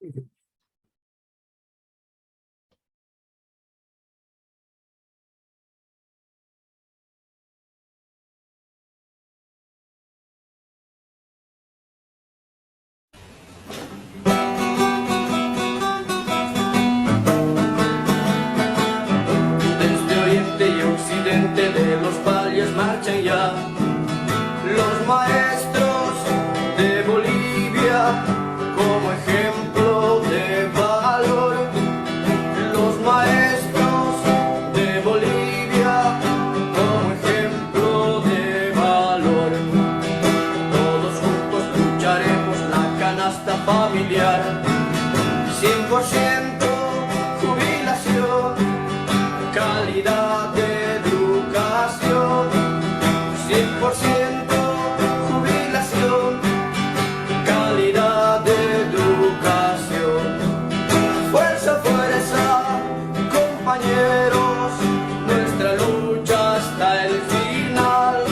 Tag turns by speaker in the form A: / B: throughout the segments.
A: Desde oriente y occidente de los valles marchan ya los maestros de Bolivia como ejemplo de valor. Los maestros de Bolivia como ejemplo de valor. Todos juntos lucharemos la canasta familiar. 100% jubilación, calidad de educación. 100% jubilación, calidad de educación. Fuerza, fuerza, compañeros, nuestra lucha hasta el final.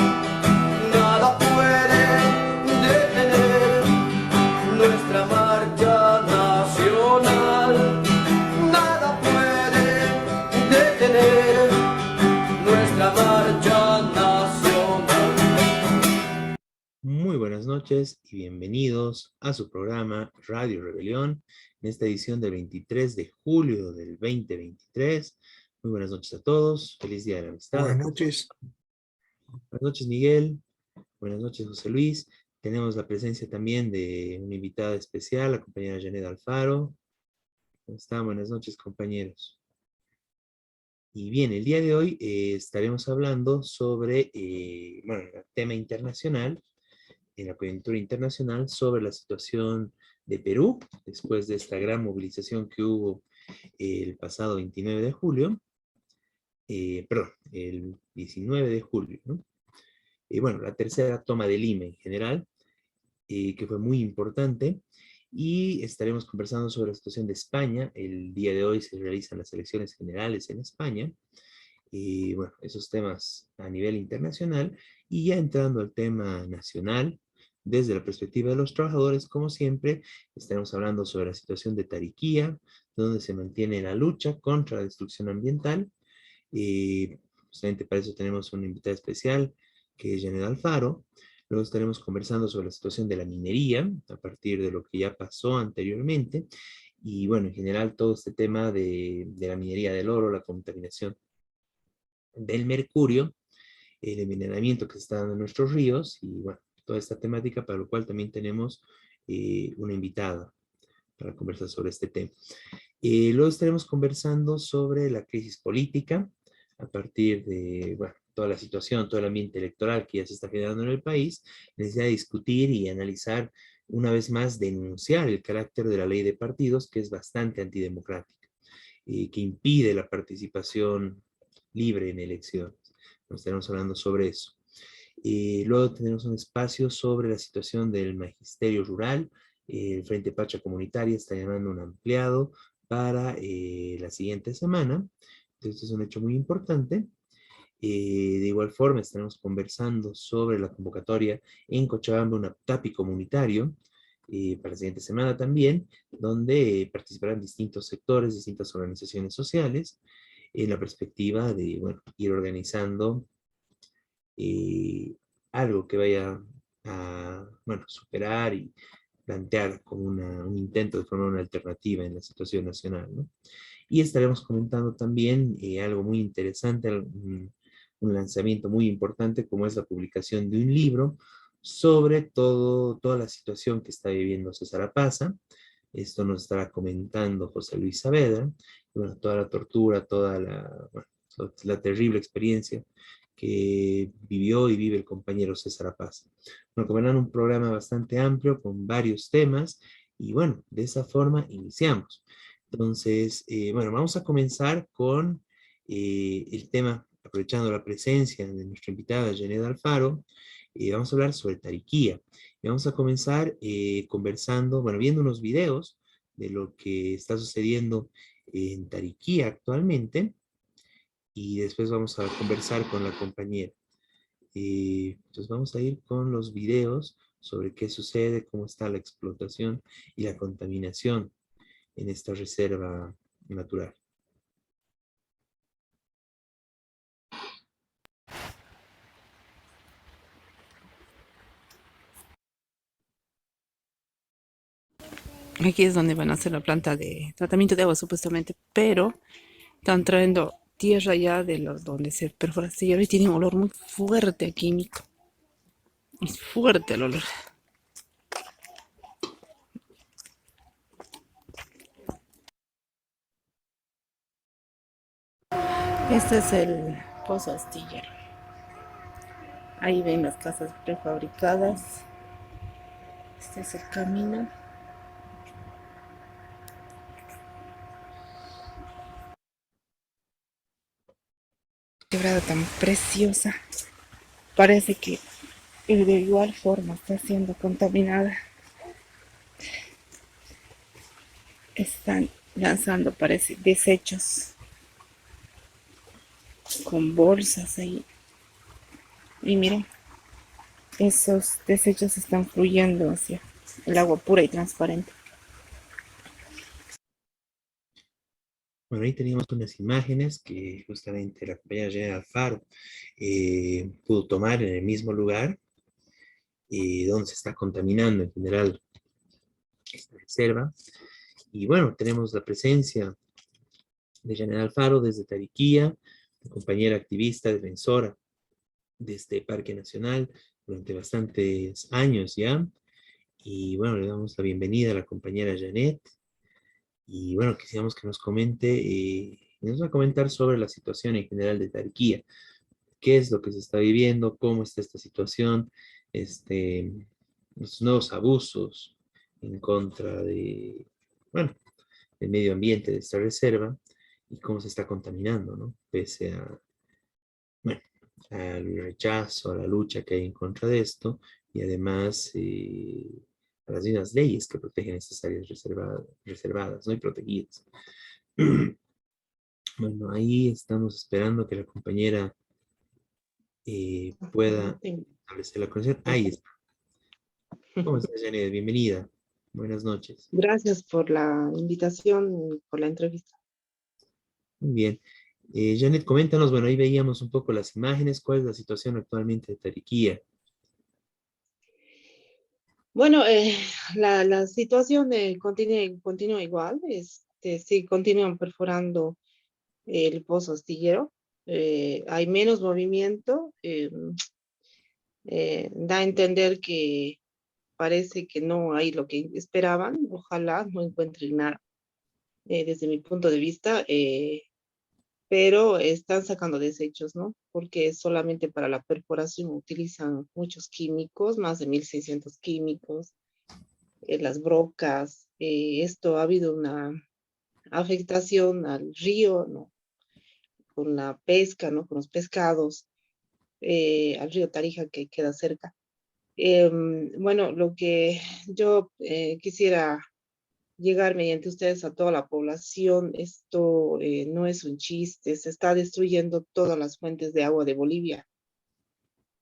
A: Nada puede detener nuestra marcha nacional. Nada puede detener nuestra marcha nacional.
B: Muy buenas noches y bienvenidos a su programa Radio Rebelión en esta edición del 23 de julio del 2023. Muy buenas noches a todos, feliz Día de la Amistad.
C: Buenas noches.
B: Buenas noches, Miguel. Buenas noches, José Luis. Tenemos la presencia también de una invitada especial, la compañera Janet Alfaro. ¿Cómo están? Buenas noches, compañeros. Y bien, el día de hoy estaremos hablando sobre, bueno, el tema internacional, en la coyuntura internacional, sobre la situación de Perú, después de esta gran movilización que hubo el pasado 29 de julio, perdón, el 19 de julio, ¿no? Bueno, la tercera toma de Lima en general, que fue muy importante, y estaremos conversando sobre la situación de España. El día de hoy se realizan las elecciones generales en España, y bueno, esos temas a nivel internacional, y ya entrando al tema nacional, desde la perspectiva de los trabajadores, como siempre, estaremos hablando sobre la situación de Tariquía, donde se mantiene la lucha contra la destrucción ambiental. Justamente para eso tenemos una invitada especial, que es Janet Alfaro. Luego estaremos conversando sobre la situación de la minería, a partir de lo que ya pasó anteriormente, y bueno, en general todo este tema de la minería del oro, la contaminación del mercurio, el envenenamiento que se está dando en nuestros ríos, y bueno, toda esta temática para lo cual también tenemos una invitada para conversar sobre este tema. Luego estaremos conversando sobre la crisis política, a partir de, bueno, toda la situación, todo el ambiente electoral que ya se está generando en el país, necesidad de discutir y analizar, una vez más, denunciar el carácter de la ley de partidos, que es bastante antidemocrática, que impide la participación libre en elecciones. Nos estaremos hablando sobre eso. Luego tenemos un espacio sobre la situación del magisterio rural. El Frente Pacha Comunitaria está llamando un ampliado para la siguiente semana. Entonces, es un hecho muy importante. De igual forma, estaremos conversando sobre la convocatoria en Cochabamba, un APTAPI comunitario, para la siguiente semana también, donde participarán distintos sectores, distintas organizaciones sociales, en la perspectiva de, bueno, ir organizando algo que vaya a, bueno, superar y plantear como un intento de formar una alternativa en la situación nacional, ¿no? Y estaremos comentando también algo muy interesante, un lanzamiento muy importante, como es la publicación de un libro sobre toda la situación que está viviendo César Apaza. Esto nos estará comentando José Luis Saavedra, bueno, toda la tortura, bueno, la terrible experiencia que vivió y vive el compañero César Apaza. Bueno, como verán, un programa bastante amplio con varios temas, y bueno, de esa forma iniciamos. Entonces, bueno, vamos a comenzar con el tema, aprovechando la presencia de nuestra invitada Janet Alfaro. Vamos a hablar sobre Tariquía. Y vamos a comenzar conversando, bueno, viendo unos videos de lo que está sucediendo en Tariquía actualmente, y después vamos a conversar con la compañera. Entonces vamos a ir con los videos sobre qué sucede, cómo está la explotación y la contaminación en esta reserva natural.
C: Aquí es donde van a hacer la planta de tratamiento de agua supuestamente, pero están trayendo tierra ya de los donde se perfora este hierro y tiene un olor muy fuerte a químico. Es fuerte el olor. Este es el pozo astillero. Ahí ven las casas prefabricadas. Este es el camino. Quebrada tan preciosa. Parece que de igual forma está siendo contaminada. Están lanzando, parece, desechos con bolsas ahí. Y miren, esos desechos están fluyendo hacia el agua pura y transparente.
B: Bueno, ahí teníamos unas imágenes que justamente la compañera General Alfaro pudo tomar en el mismo lugar donde se está contaminando en general esta reserva. Y bueno, tenemos la presencia de General Alfaro desde Tariquía, compañera activista, defensora de este parque nacional durante bastantes años ya. Y bueno, le damos la bienvenida a la compañera Janet. Y bueno, quisiéramos que nos comente, nos va a comentar sobre la situación en general de Tarquía. ¿Qué es lo que se está viviendo? ¿Cómo está esta situación? Este, los nuevos abusos en contra de, bueno, del medio ambiente de esta reserva y cómo se está contaminando, ¿no? Pese a, bueno, al rechazo, a la lucha que hay en contra de esto y además a las mismas leyes que protegen estas áreas reservadas, ¿no? Y protegidas. Bueno, ahí estamos esperando que la compañera pueda establecer la conexión. Ahí está. ¿Cómo estás, Janet? Bienvenida. Buenas noches.
D: Gracias por la invitación y por la entrevista.
B: Muy bien. Janet, coméntanos, bueno, ahí veíamos un poco las imágenes. ¿Cuál es la situación actualmente de Tariquía?
D: Bueno, la situación continúa igual. Sí, continúan perforando el pozo astillero. Hay menos movimiento. Da a entender que parece que no hay lo que esperaban. Ojalá no encuentren nada desde mi punto de vista. Pero están sacando desechos, ¿no? Porque solamente para la perforación utilizan muchos químicos, más de 1.600 químicos, las brocas. Esto ha habido una afectación al río, ¿no? Con la pesca, ¿no? Con los pescados, al río Tarija que queda cerca. Bueno, lo que yo quisiera llegar mediante ustedes a toda la población. Esto no es un chiste, se está destruyendo todas las fuentes de agua de Bolivia.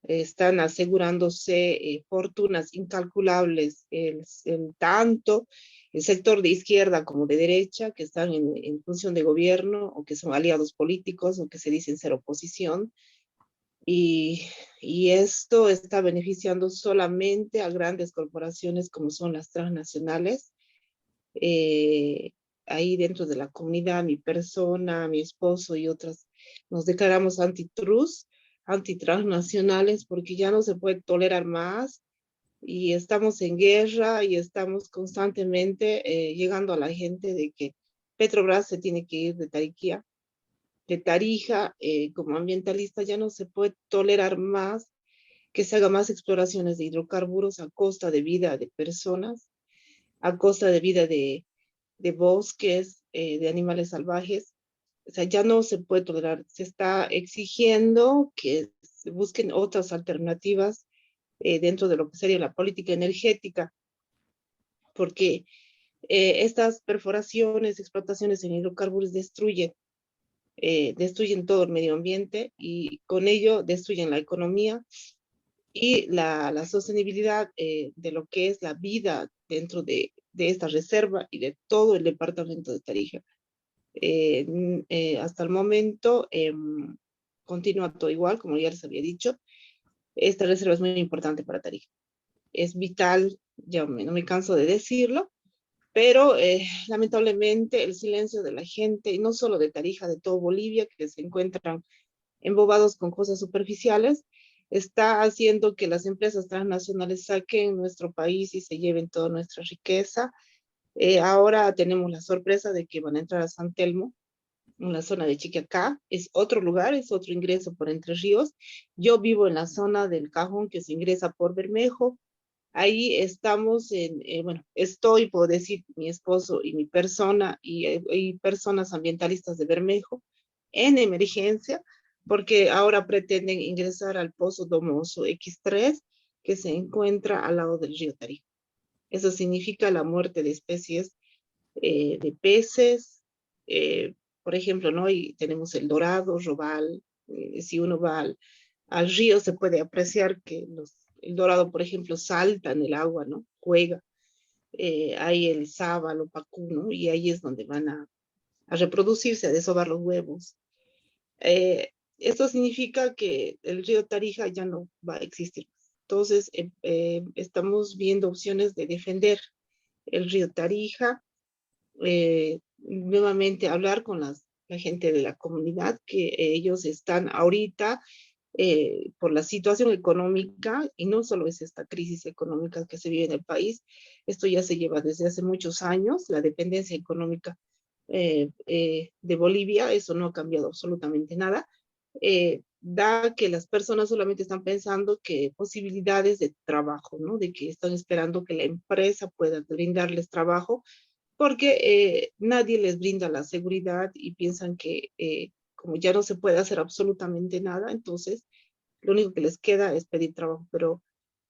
D: Están asegurándose fortunas incalculables, tanto el sector de izquierda como de derecha, que están en función de gobierno o que son aliados políticos o que se dicen ser oposición. Y esto está beneficiando solamente a grandes corporaciones como son las transnacionales. eh, Ahí dentro de la comunidad, mi persona, mi esposo y otras, nos declaramos antitransnacionales, porque ya no se puede tolerar más y estamos en guerra y estamos constantemente llegando a la gente de que Petrobras se tiene que ir de Tariquía, de Tarija. Como ambientalista ya no se puede tolerar más que se haga más exploraciones de hidrocarburos a costa de vida de personas, a costa de vida de bosques, de animales salvajes. O sea, ya no se puede tolerar. Se está exigiendo que se busquen otras alternativas dentro de lo que sería la política energética, porque estas perforaciones, explotaciones en hidrocarburos destruyen todo el medio ambiente y con ello destruyen la economía y la sostenibilidad de lo que es la vida dentro de de esta reserva y de todo el departamento de Tarija. Hasta el momento continúa todo igual, como ya les había dicho. Esta reserva es muy importante para Tarija. Es vital, no me canso de decirlo, pero lamentablemente el silencio de la gente, y no solo de Tarija, de todo Bolivia, que se encuentran embobados con cosas superficiales, está haciendo que las empresas transnacionales saquen nuestro país y se lleven toda nuestra riqueza. Ahora tenemos la sorpresa de que van a entrar a San Telmo, en la zona de Chiquiacá. Es otro lugar, es otro ingreso por Entre Ríos. Yo vivo en la zona del Cajón, que se ingresa por Bermejo. Ahí estamos bueno, estoy, puedo decir, mi esposo y mi persona y personas ambientalistas de Bermejo en emergencia, porque ahora pretenden ingresar al pozo Domoso X3, que se encuentra al lado del río Tarija. Eso significa la muerte de especies de peces, por ejemplo, ¿no? Y tenemos el dorado, robal. Si uno va al río se puede apreciar que el dorado, por ejemplo, salta en el agua, ¿no? Juega. Hay el sábalo, pacuno, y ahí es donde van a reproducirse, a desovar los huevos. Esto significa que el río Tarija ya no va a existir. Entonces, estamos viendo opciones de defender el río Tarija, nuevamente hablar con la gente de la comunidad, que ellos están ahorita por la situación económica, y no solo es esta crisis económica que se vive en el país, esto ya se lleva desde hace muchos años, la dependencia económica de Bolivia, eso no ha cambiado absolutamente nada. Da que las personas solamente están pensando que posibilidades de trabajo, ¿no? De que están esperando que la empresa pueda brindarles trabajo, porque nadie les brinda la seguridad y piensan que como ya no se puede hacer absolutamente nada, entonces lo único que les queda es pedir trabajo, pero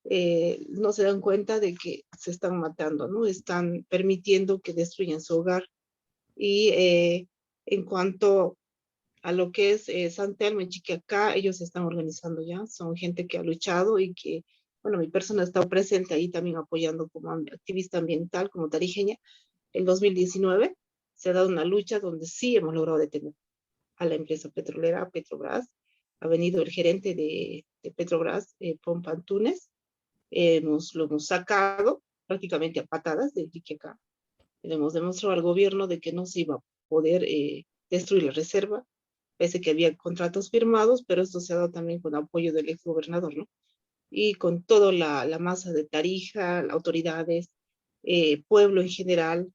D: no se dan cuenta de que se están matando, ¿no? Están permitiendo que destruyan su hogar. Y en cuanto a lo que es San Telmo y Chiquiacá, ellos se están organizando ya, son gente que ha luchado y que, bueno, mi persona ha estado presente ahí también apoyando como activista ambiental, como tarijeña. En 2019 se ha dado una lucha donde sí hemos logrado detener a la empresa petrolera Petrobras. Ha venido el gerente de Petrobras, Pompa Antunes. Lo hemos sacado prácticamente a patadas de Iquiqueca. Le hemos demostrado al gobierno de que no se iba a poder destruir la reserva, pese que había contratos firmados, pero esto se ha dado también con apoyo del exgobernador, ¿no? Y con toda la masa de Tarija, autoridades, pueblo en general,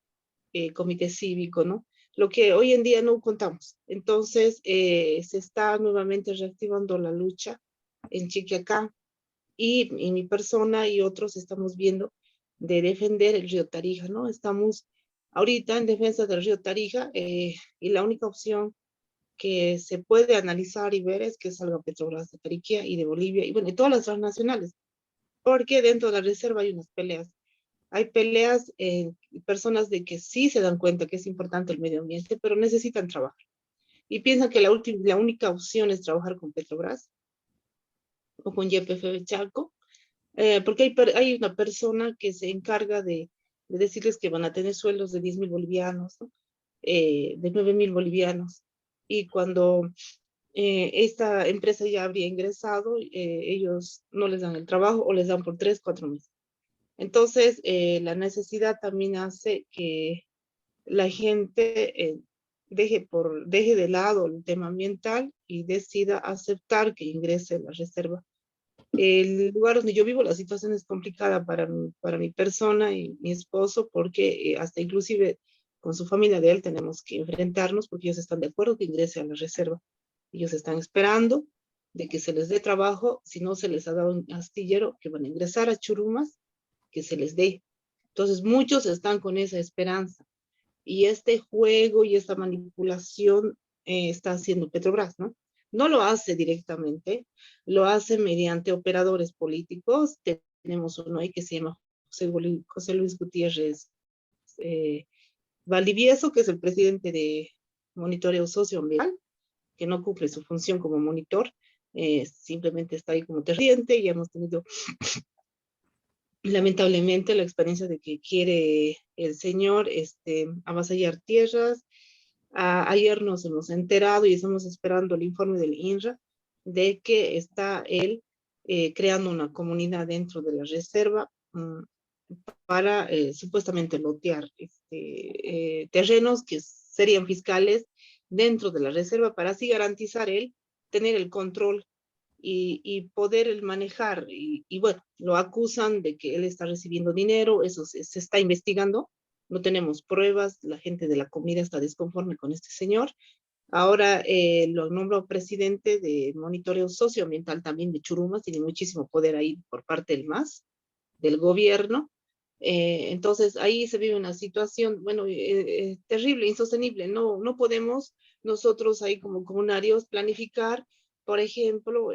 D: comité cívico, ¿no? Lo que hoy en día no contamos. Entonces, se está nuevamente reactivando la lucha en Chiquiacá, y mi persona y otros estamos viendo de defender el río Tarija, ¿no? Estamos ahorita en defensa del río Tarija, y la única opción que se puede analizar y ver es que salga Petrobras de Tariquía y de Bolivia, y bueno, y todas las transnacionales, porque dentro de la reserva hay unas peleas. Hay peleas en personas de que sí se dan cuenta que es importante el medio ambiente, pero necesitan trabajar. Y piensan que la única opción es trabajar con Petrobras o con YPF Chalco, porque hay una persona que se encarga de decirles que van a tener sueldos de 10.000 bolivianos, ¿no? De 9.000 bolivianos. Y cuando esta empresa ya habría ingresado, ellos no les dan el trabajo o les dan por 3, 4 meses. Entonces, la necesidad también hace que la gente deje de lado el tema ambiental y decida aceptar que ingrese la reserva. El lugar donde yo vivo, la situación es complicada para mi persona y mi esposo, porque hasta inclusive con su familia de él tenemos que enfrentarnos, porque ellos están de acuerdo que ingrese a la reserva. Ellos están esperando de que se les dé trabajo, si no se les ha dado un astillero, que van a ingresar a Churumas, que se les dé. Entonces muchos están con esa esperanza. Y este juego y esta manipulación está haciendo Petrobras, ¿no? No lo hace directamente, lo hace mediante operadores políticos. Tenemos uno ahí que se llama José Luis Gutiérrez Valdivieso, que es el presidente de Monitoreo Socioambiental, que no cumple su función como monitor, simplemente está ahí como terriente, y hemos tenido lamentablemente la experiencia de que quiere el señor avasallar tierras. Ayer nos hemos enterado y estamos esperando el informe del INRA de que está él creando una comunidad dentro de la reserva para supuestamente lotear terrenos que serían fiscales dentro de la reserva para así garantizar él tener el control y poder el manejar. Y bueno, lo acusan de que él está recibiendo dinero, eso se está investigando, no tenemos pruebas, la gente de la comunidad está desconforme con este señor. Ahora lo nombró presidente de monitoreo socioambiental también de Churumas, tiene muchísimo poder ahí por parte del MAS, del gobierno. Entonces ahí se vive una situación, bueno, terrible, insostenible. No podemos nosotros ahí como comunarios planificar, por ejemplo,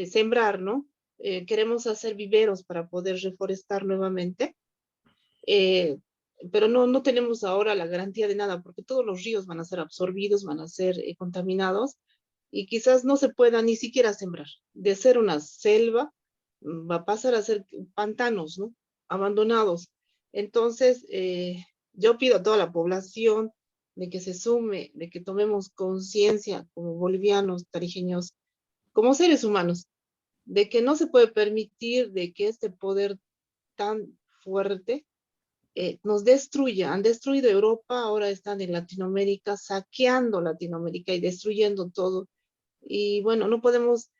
D: sembrar, ¿no? Queremos hacer viveros para poder reforestar nuevamente, pero no tenemos ahora la garantía de nada, porque todos los ríos van a ser absorbidos, van a ser contaminados, y quizás no se pueda ni siquiera sembrar. De ser una selva, va a pasar a ser pantanos, ¿no? Abandonados. Entonces, yo pido a toda la población de que se sume, de que tomemos conciencia como bolivianos, tarijeños, como seres humanos, de que no se puede permitir de que este poder tan fuerte nos destruya. Han destruido Europa, ahora están en Latinoamérica, saqueando Latinoamérica y destruyendo todo. Y bueno, no podemos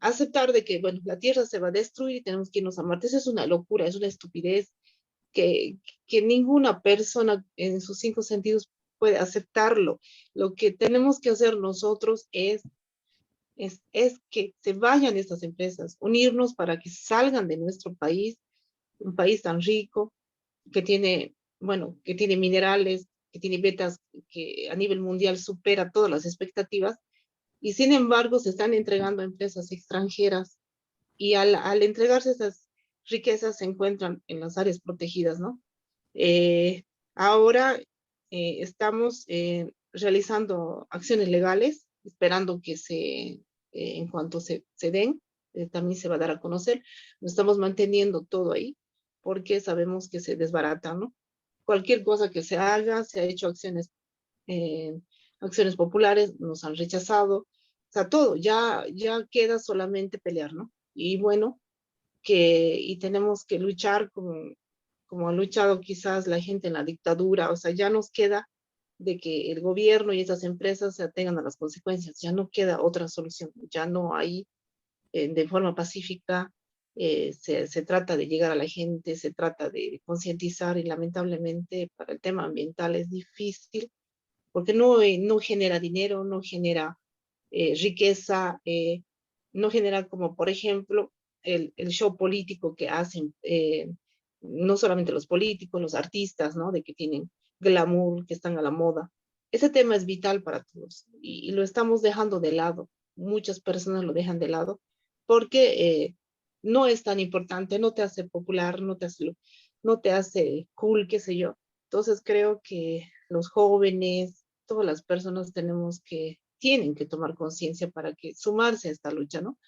D: aceptar de que, bueno, la Tierra se va a destruir y tenemos que irnos a Marte. Eso es una locura, es una estupidez que ninguna persona en sus 5 sentidos puede aceptarlo. Lo que tenemos que hacer nosotros es que se vayan estas empresas, unirnos para que salgan de nuestro país, un país tan rico, que tiene, bueno, que tiene minerales, que tiene vetas que a nivel mundial supera todas las expectativas, y sin embargo se están entregando a empresas extranjeras, y al entregarse esas riquezas se encuentran en las áreas protegidas, ¿no? Ahora estamos realizando acciones legales, esperando que en cuanto se den, también se va a dar a conocer. Nos estamos manteniendo todo ahí, porque sabemos que se desbarata, ¿no? Cualquier cosa que se haga, se ha hecho acciones populares, nos han rechazado, o sea, todo, ya queda solamente pelear, ¿no? Y bueno, y tenemos que luchar como ha luchado quizás la gente en la dictadura, o sea, ya nos queda de que el gobierno y esas empresas se atengan a las consecuencias, ya no queda otra solución, ya no hay de forma pacífica, se trata de llegar a la gente, se trata de concientizar, y lamentablemente para el tema ambiental es difícil, porque no genera dinero, no genera riqueza, no genera como por ejemplo el show político que hacen, no solamente los políticos, los artistas, ¿no? De que tienen glamour, que están a la moda. Ese tema es vital para todos y lo estamos dejando de lado. Muchas personas lo dejan de lado porque no es tan importante, no te hace popular, no te hace cool, qué sé yo. Entonces creo que los jóvenes, todas las personas tienen que tomar conciencia para que sumarse a esta lucha, ¿no?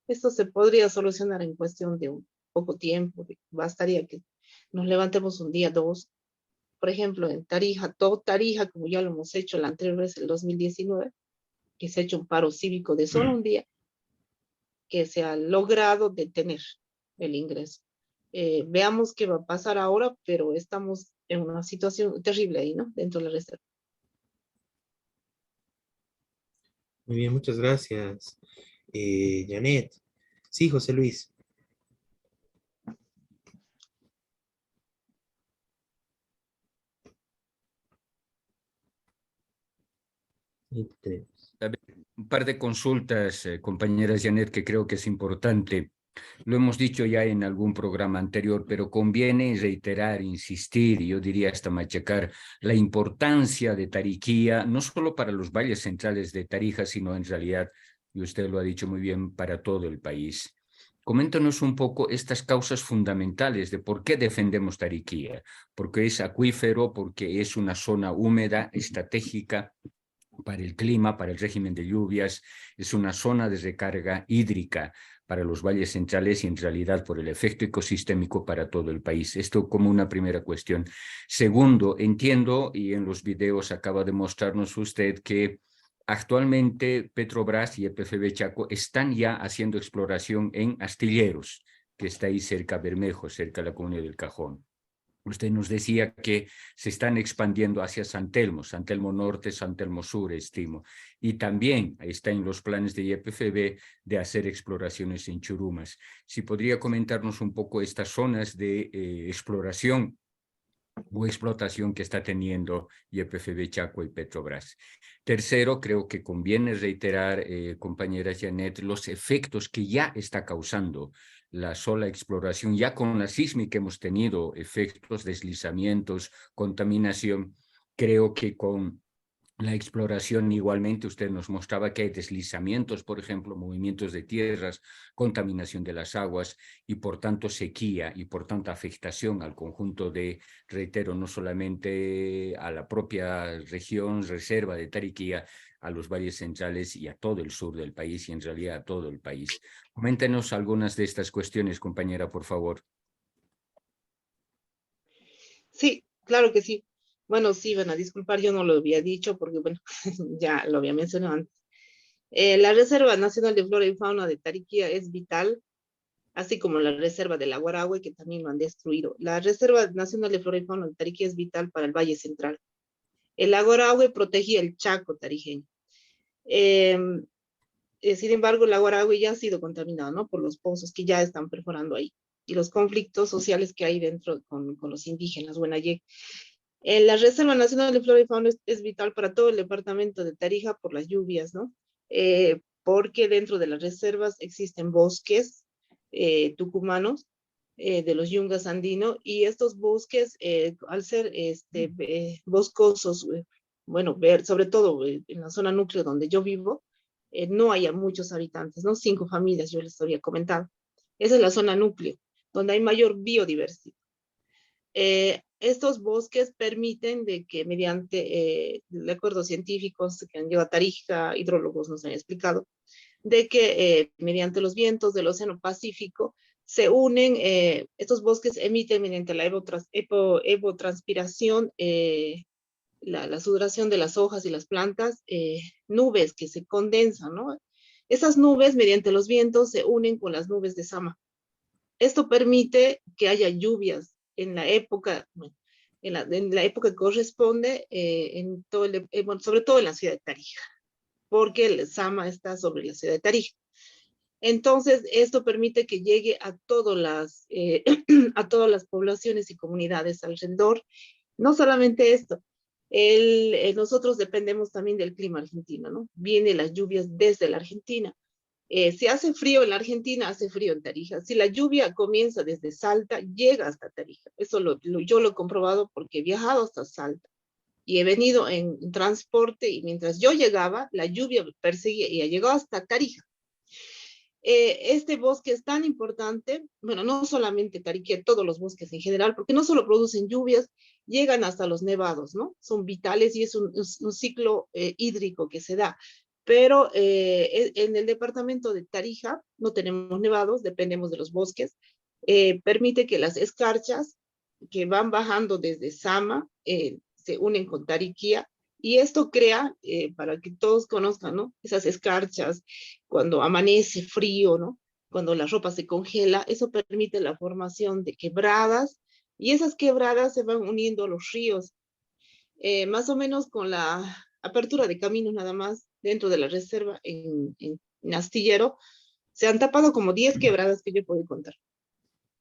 D: Esto se podría solucionar en cuestión de un poco tiempo, bastaría que nos levantemos un día, dos, por ejemplo, en Tarija, todo Tarija, como ya lo hemos hecho la anterior vez, el 2019, que se ha hecho un paro cívico de solo un día, que se ha logrado detener el ingreso. Veamos qué va a pasar ahora, pero estamos en una situación terrible ahí, ¿no? Dentro de la reserva.
B: Muy bien, muchas gracias, Janet. Sí, José Luis. Ahí tenemos.
E: A ver, un par de consultas, compañera Janet, que creo que es importante. Lo hemos dicho ya en algún programa anterior, pero conviene reiterar, insistir, y yo diría hasta machacar, la importancia de Tariquía, no solo para los valles centrales de Tarija, sino en realidad, y usted lo ha dicho muy bien, para todo el país. Coméntanos un poco estas causas fundamentales de por qué defendemos Tariquía, porque es acuífero, porque es una zona húmeda, estratégica para el clima, para el régimen de lluvias, es una zona de recarga hídrica, para los valles centrales y en realidad por el efecto ecosistémico para todo el país. Esto como una primera cuestión. Segundo, entiendo, y en los videos acaba de mostrarnos usted que actualmente Petrobras y EPFB Chaco están ya haciendo exploración en Astilleros, que está ahí cerca de Bermejo, cerca de la comunidad del Cajón. Usted nos decía que se están expandiendo hacia San Telmo Norte, San Telmo Sur, estimo. Y también está en los planes de YPFB de hacer exploraciones en Churumas. Si podría comentarnos un poco estas zonas de exploración o explotación que está teniendo YPFB Chaco y Petrobras. Tercero, creo que conviene reiterar, compañera Janet, los efectos que ya está causando la sola exploración, ya con la sísmica hemos tenido efectos, deslizamientos, contaminación. Creo que con la exploración igualmente usted nos mostraba que hay deslizamientos, por ejemplo, movimientos de tierras, contaminación de las aguas y por tanto sequía y por tanto afectación al conjunto de, reitero, no solamente a la propia región, reserva de Tariquía, a los valles centrales y a todo el sur del país y en realidad a todo el país. Coméntenos algunas de estas cuestiones, compañera, por favor.
D: Sí, claro que sí. Bueno, sí, van a disculpar, yo no lo había dicho porque, bueno, ya lo había mencionado antes. La Reserva Nacional de Flora y Fauna de Tariquía es vital, así como la Reserva del Aguarahue, que también lo han destruido. La Reserva Nacional de Flora y Fauna de Tariquía es vital para el Valle Central. El Aguarahue protegía el Chaco tarijeño. Sin embargo, el Aguarahue ya ha sido contaminado, ¿no? Por los pozos que ya están perforando ahí y los conflictos sociales que hay dentro con los indígenas, Huenayé. La Reserva Nacional de Flora y Fauna es vital para todo el departamento de Tarija por las lluvias, ¿no? Porque dentro de las reservas existen bosques tucumanos de los yungas andino y estos bosques, al ser boscosos, bueno, sobre todo en la zona núcleo donde yo vivo, no hay muchos habitantes, ¿no? 5 familias, yo les había comentado. Esa es la zona núcleo, donde hay mayor biodiversidad. Estos bosques permiten de que mediante, de acuerdo a científicos que han llegado a Tarija, hidrólogos nos han explicado, de que mediante los vientos del Océano Pacífico se unen, estos bosques emiten mediante la evotranspiración, la sudoración de las hojas y las plantas, nubes que se condensan, ¿no? Esas nubes mediante los vientos se unen con las nubes de Sama. Esto permite que haya lluvias en la época, en la época que corresponde, en todo bueno, sobre todo en la ciudad de Tarija, porque el Sama está sobre la ciudad de Tarija. Entonces, esto permite que llegue a todas las poblaciones y comunidades alrededor. No solamente esto, nosotros dependemos también del clima argentino, ¿no? Vienen las lluvias desde la Argentina. Si hace frío en la Argentina, hace frío en Tarija. Si la lluvia comienza desde Salta, llega hasta Tarija. Eso yo lo he comprobado porque he viajado hasta Salta y he venido en transporte y mientras yo llegaba, la lluvia perseguía y ha llegado hasta Tarija. Este bosque es tan importante, bueno, no solamente Tariquía, todos los bosques en general, porque no solo producen lluvias, llegan hasta los nevados, ¿no? Son vitales y es un ciclo hídrico que se da. Pero en el departamento de Tarija no tenemos nevados, dependemos de los bosques. Permite que las escarchas que van bajando desde Sama se unen con Tariquía y esto crea, para que todos conozcan, ¿no? Esas escarchas, cuando amanece frío, ¿no? Cuando la ropa se congela, eso permite la formación de quebradas y esas quebradas se van uniendo a los ríos. Más o menos con la apertura de caminos nada más dentro de la reserva en Astillero, se han tapado como 10 quebradas que yo puedo contar.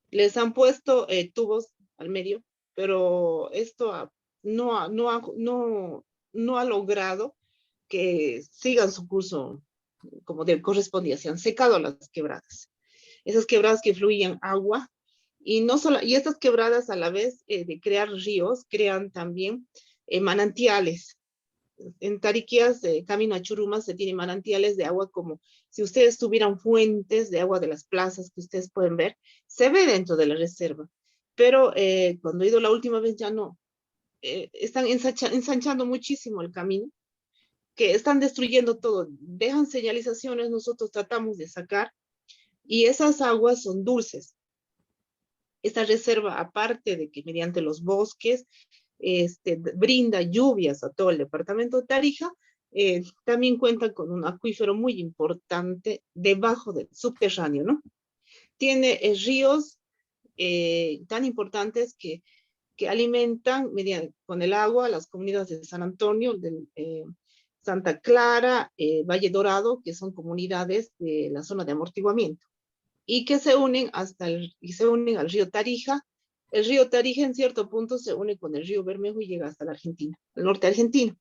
D: Les han puesto tubos al medio, pero esto no ha logrado que sigan su curso como correspondía, se han secado las quebradas. Esas quebradas que fluían agua, y estas quebradas a la vez de crear ríos, crean también manantiales. En Tariquías, camino a Churumas, se tienen manantiales de agua como si ustedes tuvieran fuentes de agua de las plazas que ustedes pueden ver, se ve dentro de la reserva. Pero cuando he ido la última vez ya no. Están ensanchando muchísimo el camino, que están destruyendo todo, dejan señalizaciones, nosotros tratamos de sacar, y esas aguas son dulces. Esta reserva, aparte de que mediante los bosques, brinda lluvias a todo el departamento de Tarija, también cuenta con un acuífero muy importante debajo del subterráneo, ¿no? Tiene ríos tan importantes que alimentan con el agua las comunidades de San Antonio, Santa Clara, Valle Dorado, que son comunidades de la zona de amortiguamiento, y que se unen al río Tarija. El río Tarija en cierto punto se une con el río Bermejo y llega hasta la Argentina, el norte argentino.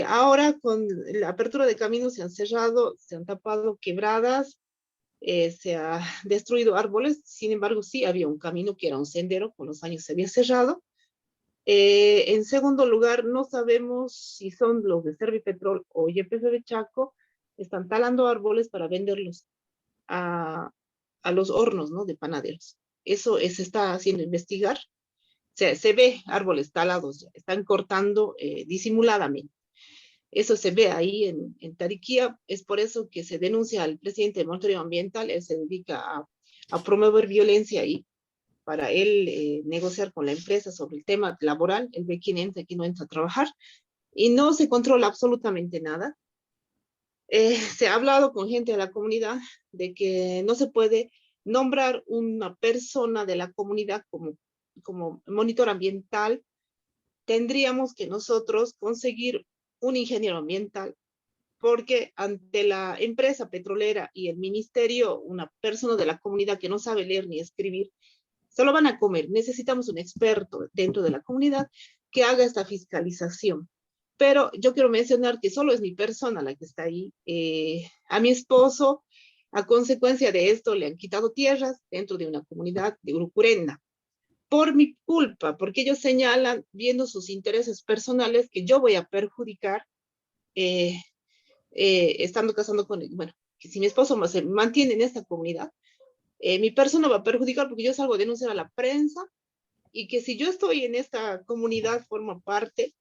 D: Ahora con la apertura de caminos se han cerrado, se han tapado quebradas, se ha destruido árboles. Sin embargo, sí había un camino que era un sendero, con los años se había cerrado. En segundo lugar, no sabemos si son los de Servipetrol o YPF Chaco, están talando árboles para venderlos a los hornos, ¿no?, de panaderos. Eso se está haciendo investigar. Se ve árboles talados, ya están cortando disimuladamente. Eso se ve ahí en Tariquía. Es por eso que se denuncia al presidente de monitoreo ambiental. Él se dedica a promover violencia ahí para él negociar con la empresa sobre el tema laboral. Él ve quién entra y quién no entra a trabajar y no se controla absolutamente nada. Se ha hablado con gente de la comunidad de que no se puede nombrar una persona de la comunidad como monitor ambiental. Tendríamos que nosotros conseguir un ingeniero ambiental, porque ante la empresa petrolera y el ministerio, una persona de la comunidad que no sabe leer ni escribir, se lo van a comer. Necesitamos un experto dentro de la comunidad que haga esta fiscalización. Pero yo quiero mencionar que solo es mi persona la que está ahí. A mi esposo, a consecuencia de esto, le han quitado tierras dentro de una comunidad de Urucurenda. Por mi culpa, porque ellos señalan, viendo sus intereses personales, que yo voy a perjudicar estando casando con él. Bueno, que si mi esposo se mantiene en esta comunidad, mi persona va a perjudicar porque yo salgo a denunciar a la prensa, y que si yo estoy en esta comunidad, formo parte,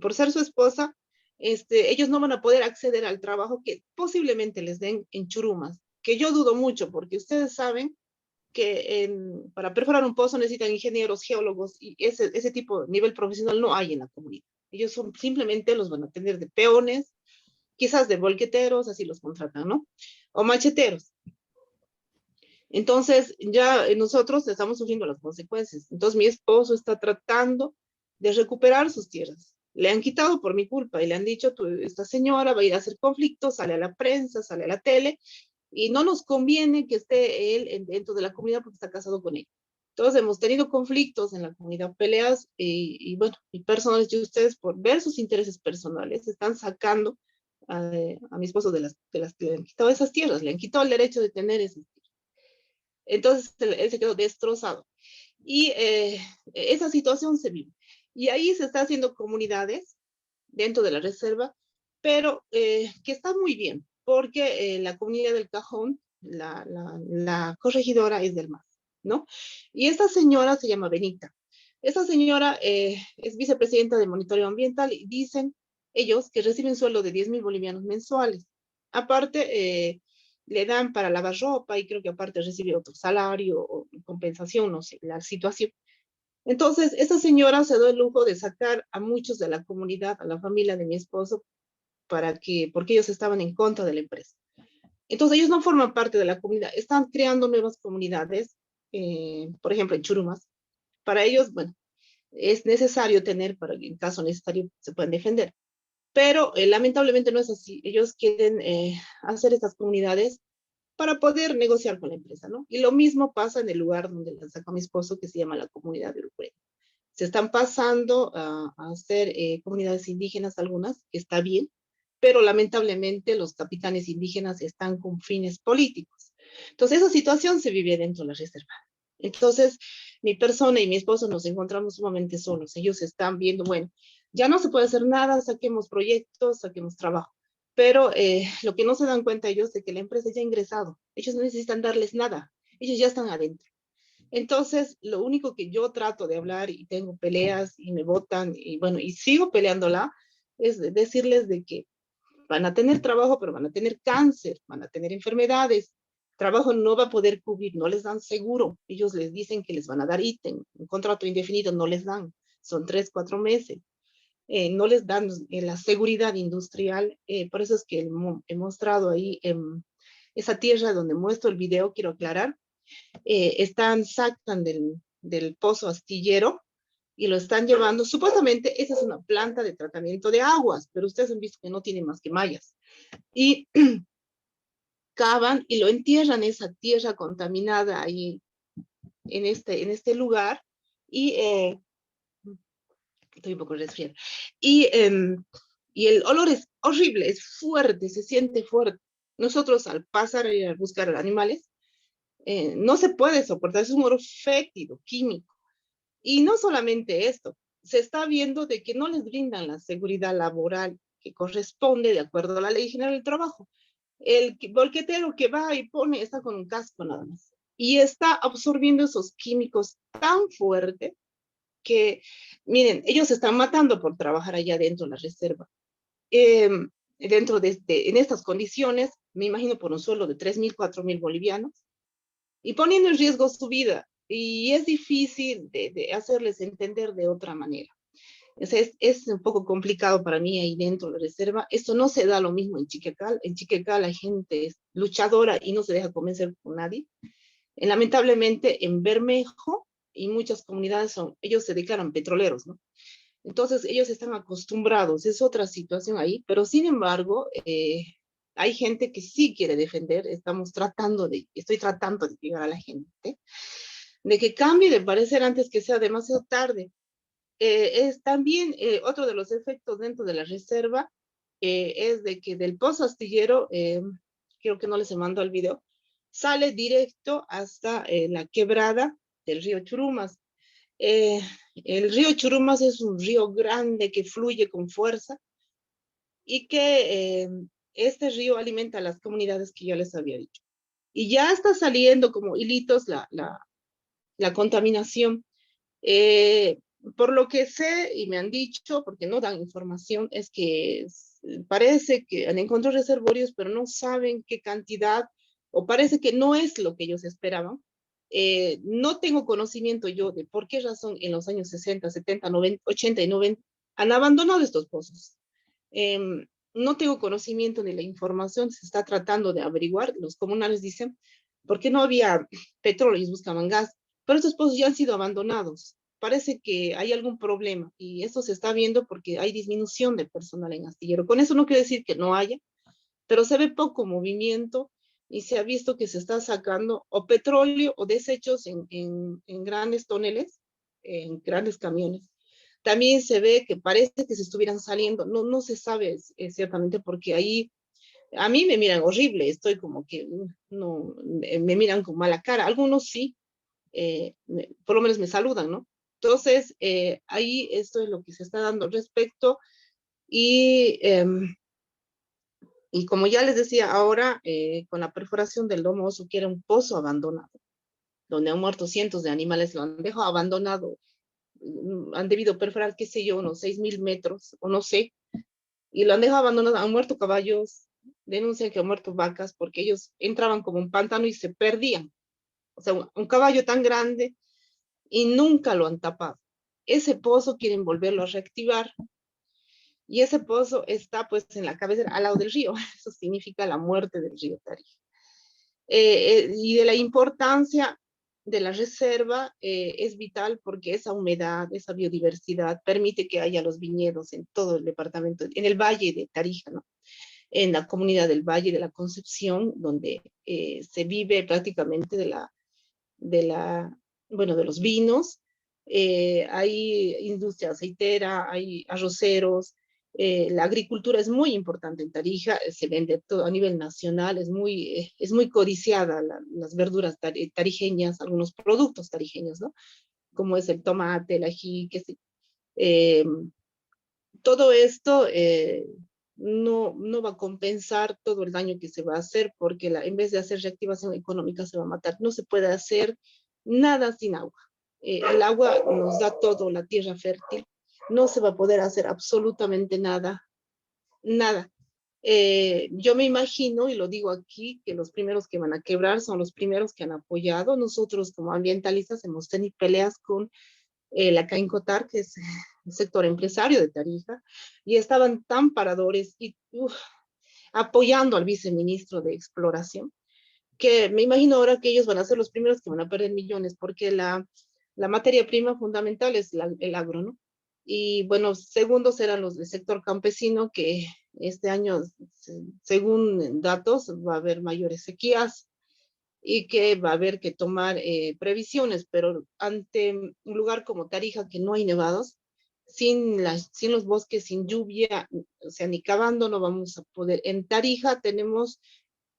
D: por ser su esposa, ellos no van a poder acceder al trabajo que posiblemente les den en Churumas, que yo dudo mucho, porque ustedes saben que para perforar un pozo necesitan ingenieros, geólogos, y ese tipo de nivel profesional no hay en la comunidad. Ellos simplemente los van a tener de peones, quizás de volqueteros, así los contratan, ¿no? O macheteros. Entonces, ya nosotros estamos sufriendo las consecuencias. Entonces, mi esposo está tratando de recuperar sus tierras. Le han quitado por mi culpa y le han dicho, esta señora va a ir a hacer conflictos, sale a la prensa, sale a la tele, y no nos conviene que esté él dentro de la comunidad porque está casado con ella. Entonces, hemos tenido conflictos en la comunidad, peleas, y bueno, y personales, y ustedes, por ver sus intereses personales, están sacando a mi esposo de las que le han quitado esas tierras, le han quitado el derecho de tener esas tierras. Entonces él se quedó destrozado. Y esa situación se vive. Y ahí se está haciendo comunidades dentro de la reserva, pero que está muy bien, porque la comunidad del Cajón, la corregidora es del MAS, ¿no? Y esta señora se llama Benita. Esta señora es vicepresidenta de monitoreo ambiental, y dicen ellos que reciben sueldo de 10,000 bolivianos mensuales. Aparte, le dan para lavar ropa, y creo que aparte recibe otro salario o compensación, no sé, la situación. Entonces, esta señora se da el lujo de sacar a muchos de la comunidad, a la familia de mi esposo, porque ellos estaban en contra de la empresa. Entonces, ellos no forman parte de la comunidad, están creando nuevas comunidades, por ejemplo, en Churumas. Para ellos, bueno, es necesario tener, para que en caso necesario se puedan defender. Pero lamentablemente no es así. Ellos quieren hacer estas comunidades para poder negociar con la empresa, ¿no? Y lo mismo pasa en el lugar donde la sacó mi esposo, que se llama la comunidad de Uruguay. Se están pasando a hacer comunidades indígenas algunas, que está bien, pero lamentablemente los capitanes indígenas están con fines políticos. Entonces esa situación se vive dentro de la reserva. Entonces mi persona y mi esposo nos encontramos sumamente solos. Ellos están viendo, bueno, ya no se puede hacer nada, saquemos proyectos, saquemos trabajo. Pero lo que no se dan cuenta ellos es que la empresa ya ha ingresado. Ellos no necesitan darles nada. Ellos ya están adentro. Entonces, lo único que yo trato de hablar, y tengo peleas y me votan, y bueno, y sigo peleándola, es decirles de que van a tener trabajo, pero van a tener cáncer, van a tener enfermedades. trabajo no va a poder cubrir, no les dan seguro. Ellos les dicen que les van a dar ítem, un contrato indefinido no les dan, son 3, 4 meses. No les dan la seguridad industrial, por eso es que he mostrado ahí esa tierra donde muestro el video, quiero aclarar, sacan del pozo astillero y lo están llevando, supuestamente esa es una planta de tratamiento de aguas, pero ustedes han visto que no tiene más que mallas. Y cavan y lo entierran esa tierra contaminada ahí en este lugar y estoy un poco resfriada. Y el olor es horrible, es fuerte, se siente fuerte. Nosotros al pasar y a buscar animales, no se puede soportar, es un olor fétido, químico. Y no solamente esto, se está viendo de que no les brindan la seguridad laboral que corresponde de acuerdo a la Ley General del Trabajo. El bolquetero que va y pone está con un casco nada más. Y está absorbiendo esos químicos tan fuerte que, miren, ellos se están matando por trabajar allá dentro de la reserva. En estas condiciones, me imagino por un sueldo de 3.000, 4.000 bolivianos, y poniendo en riesgo su vida. Y es difícil de hacerles entender de otra manera. Es un poco complicado para mí ahí dentro de la reserva. Esto no se da lo mismo en Chiquecal. En Chiquecal la gente es luchadora y no se deja convencer por nadie. Lamentablemente en Bermejo y muchas comunidades ellos se declaran petroleros, ¿no? Entonces ellos están acostumbrados, es otra situación ahí, pero sin embargo hay gente que sí quiere defender, estoy tratando de llegar a la gente, de que cambie de parecer antes que sea demasiado tarde. Es también otro de los efectos dentro de la reserva, es de que del pozo astillero, creo que no les he mandado el video, sale directo hasta la quebrada del río Churumas. El río Churumas es un río grande que fluye con fuerza y que este río alimenta a las comunidades que ya les había dicho. Y ya está saliendo como hilitos la contaminación. Por lo que sé y me han dicho, porque no dan información, es que parece que han encontrado reservorios, pero no saben qué cantidad, o parece que no es lo que ellos esperaban. No tengo conocimiento yo de por qué razón en los años 60, 70, 90, 80 y 90 han abandonado estos pozos. No tengo conocimiento ni la información, se está tratando de averiguar. Los comunales dicen, ¿por qué no había petróleo y buscaban gas? Pero estos pozos ya han sido abandonados. Parece que hay algún problema y esto se está viendo porque hay disminución de personal en astillero. Con eso no quiero decir que no haya, pero se ve poco movimiento y se ha visto que se está sacando o petróleo o desechos en grandes toneles, en grandes camiones. También se ve que parece que se estuvieran saliendo, no se sabe ciertamente porque ahí a mí me miran horrible, estoy como que no, me miran con mala cara, algunos sí, por lo menos me saludan, ¿no? Entonces, ahí esto es lo que se está dando al respecto y como ya les decía ahora, con la perforación del lomo oso, que era un pozo abandonado, donde han muerto cientos de animales, lo han dejado abandonado, han debido perforar, qué sé yo, unos 6.000 metros, o no sé, y lo han dejado abandonado, han muerto caballos, denuncian que han muerto vacas, porque ellos entraban como un pantano y se perdían. O sea, un caballo tan grande y nunca lo han tapado. Ese pozo quieren volverlo a reactivar. Y ese pozo está pues en la cabecera, al lado del río. Eso significa la muerte del río Tarija. Y de la importancia de la reserva es vital porque esa humedad, esa biodiversidad permite que haya los viñedos en todo el departamento, en el valle de Tarija, ¿no? En la comunidad del Valle de la Concepción, donde se vive prácticamente de los vinos. Hay industria aceitera, hay arroceros, la agricultura es muy importante en Tarija, se vende todo a nivel nacional, es muy codiciada las verduras tarijeñas, algunos productos tarijeños, ¿no? Como es el tomate, el ají, todo esto no va a compensar todo el daño que se va a hacer porque en vez de hacer reactivación económica se va a matar. No se puede hacer nada sin agua. El agua nos da todo, la tierra fértil. No se va a poder hacer absolutamente nada, nada, Yo me imagino, y lo digo aquí, que los primeros que van a quebrar son los primeros que han apoyado. Nosotros como ambientalistas hemos tenido peleas con la Caincotar, que es el sector empresario de Tarija, y estaban tan paradores y apoyando al viceministro de Exploración, que me imagino ahora que ellos van a ser los primeros que van a perder millones, porque la materia prima fundamental es el agro, ¿no? Y bueno, segundos serán los del sector campesino, que este año, según datos, va a haber mayores sequías y que va a haber que tomar previsiones, pero ante un lugar como Tarija, que no hay nevados, sin los bosques, sin lluvia, o sea, ni cavando no vamos a poder. En Tarija tenemos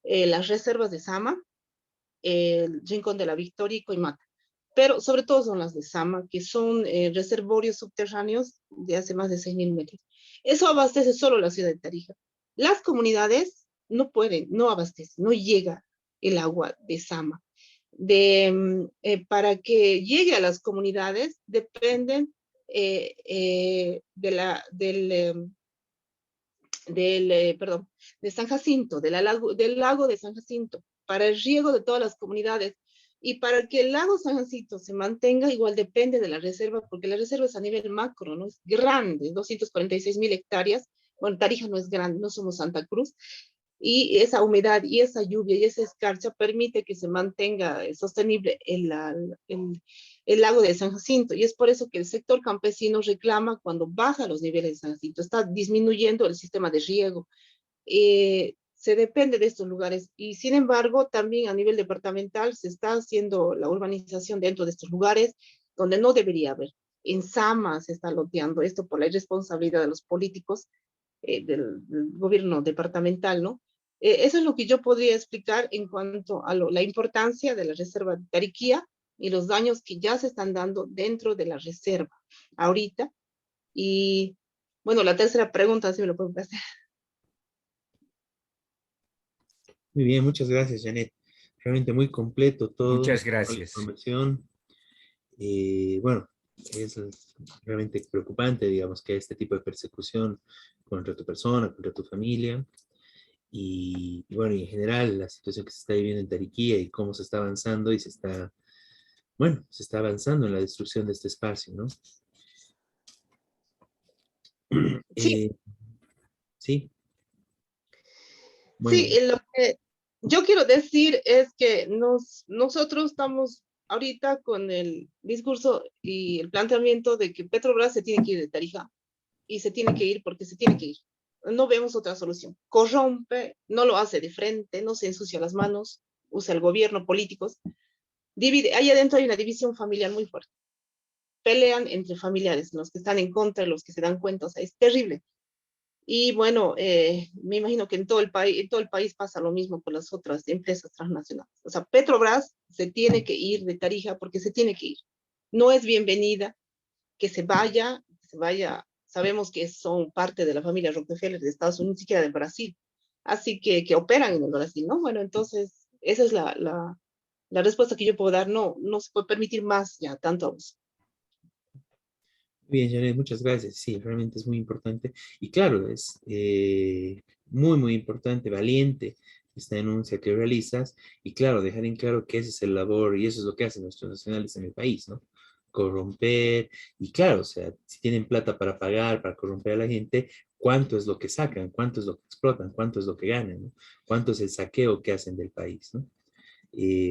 D: las reservas de Sama, el Rincón de la Victoria y Coimata, pero sobre todo son las de Sama, que son reservorios subterráneos de hace más de 6.000 metros. Eso abastece solo la ciudad de Tarija. Las comunidades no pueden, no abastecen, no llega el agua de Sama. Para que llegue a las comunidades dependen perdón, de San Jacinto, del lago de San Jacinto, para el riego de todas las comunidades. Y para que el lago San Jacinto se mantenga, igual depende de la reserva, porque la reserva es a nivel macro, ¿no? Es grande, 246.000 hectáreas. Bueno, Tarija no es grande, no somos Santa Cruz. Y esa humedad y esa lluvia y esa escarcha permite que se mantenga sostenible el lago de San Jacinto. Y es por eso que el sector campesino reclama cuando baja los niveles de San Jacinto. Está disminuyendo el sistema de riego. Se depende de estos lugares. Y sin embargo, también a nivel departamental se está haciendo la urbanización dentro de estos lugares donde no debería haber. En Sama se está loteando esto por la irresponsabilidad de los políticos del gobierno departamental, ¿no? Eso es lo que yo podría explicar en cuanto a la importancia de la reserva de Tariquía y los daños que ya se están dando dentro de la reserva ahorita. Y bueno, la tercera pregunta, si me lo pueden hacer.
B: Muy bien, muchas gracias, Janet. Realmente muy completo todo,
E: Muchas
B: toda la
E: gracias.
B: información. Bueno, es realmente preocupante, digamos, que este tipo de persecución contra tu persona, contra tu familia. Y bueno, y en general la situación que se está viviendo en Tariquía y cómo se está avanzando y bueno, se está avanzando en la destrucción de este espacio, ¿no?
D: Sí,
B: Sí, bueno,
D: sí, lo que yo quiero decir es que nosotros estamos ahorita con el discurso y el planteamiento de que Petrobras se tiene que ir de Tarija y se tiene que ir porque se tiene que ir. No vemos otra solución. Corrompe, no lo hace de frente, no se ensucia las manos, usa el gobierno, políticos. Divide, ahí adentro hay una división familiar muy fuerte. Pelean entre familiares, los que están en contra, los que se dan cuenta, o sea, es terrible. Y bueno, me imagino que en todo el país pasa lo mismo con las otras empresas transnacionales. O sea, Petrobras se tiene que ir de Tarija porque se tiene que ir. No es bienvenida que se vaya, sabemos que son parte de la familia Rockefeller de Estados Unidos, ni siquiera de Brasil, así que operan en el Brasil, ¿no? Bueno, entonces, esa es la respuesta que yo puedo dar, no se puede permitir más ya, tanto abuso.
B: bien, Janet, muchas gracias. Sí, realmente es muy importante. Y claro, es muy, muy importante, valiente esta denuncia que realizas. Y claro, dejar en claro que ese es el labor y eso es lo que hacen nuestros nacionales en el país, ¿no? Corromper. Y claro, o sea, si tienen plata para pagar, para corromper a la gente, ¿cuánto es lo que sacan? ¿Cuánto es lo que explotan? ¿Cuánto es lo que ganan? ¿No? ¿Cuánto es el saqueo que hacen del país? ¿No?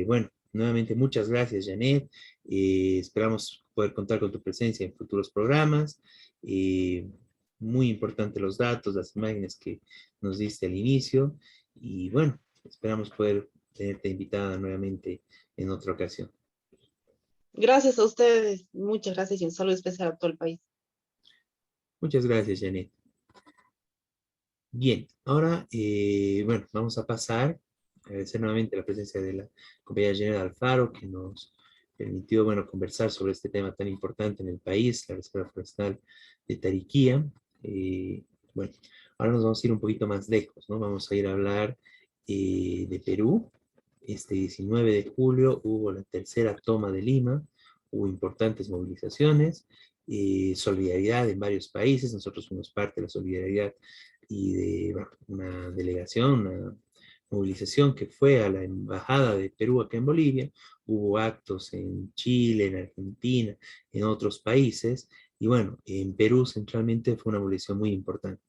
B: Bueno, nuevamente muchas gracias, Janet. Esperamos poder contar con tu presencia en futuros programas. Muy importante los datos, las imágenes que nos diste al inicio. Y bueno, esperamos poder tenerte invitada nuevamente en otra ocasión.
D: Gracias a ustedes, muchas gracias y un saludo especial a todo el país.
B: Muchas gracias, Janet. Bien, ahora, bueno, vamos a pasar, agradecer nuevamente la presencia de la compañera Janet Alfaro, que nos permitió, bueno, conversar sobre este tema tan importante en el país, la Reserva Forestal de Tariquía. Bueno, ahora nos vamos a ir un poquito más lejos, ¿no? Vamos a ir a hablar de Perú. Este 19 de julio hubo la tercera toma de Lima, hubo importantes movilizaciones, solidaridad en varios países, nosotros fuimos parte de la solidaridad y de bueno, una delegación, una movilización que fue a la Embajada de Perú acá en Bolivia. Hubo actos en Chile, en Argentina, en otros países, y bueno, en Perú centralmente fue una movilización muy importante.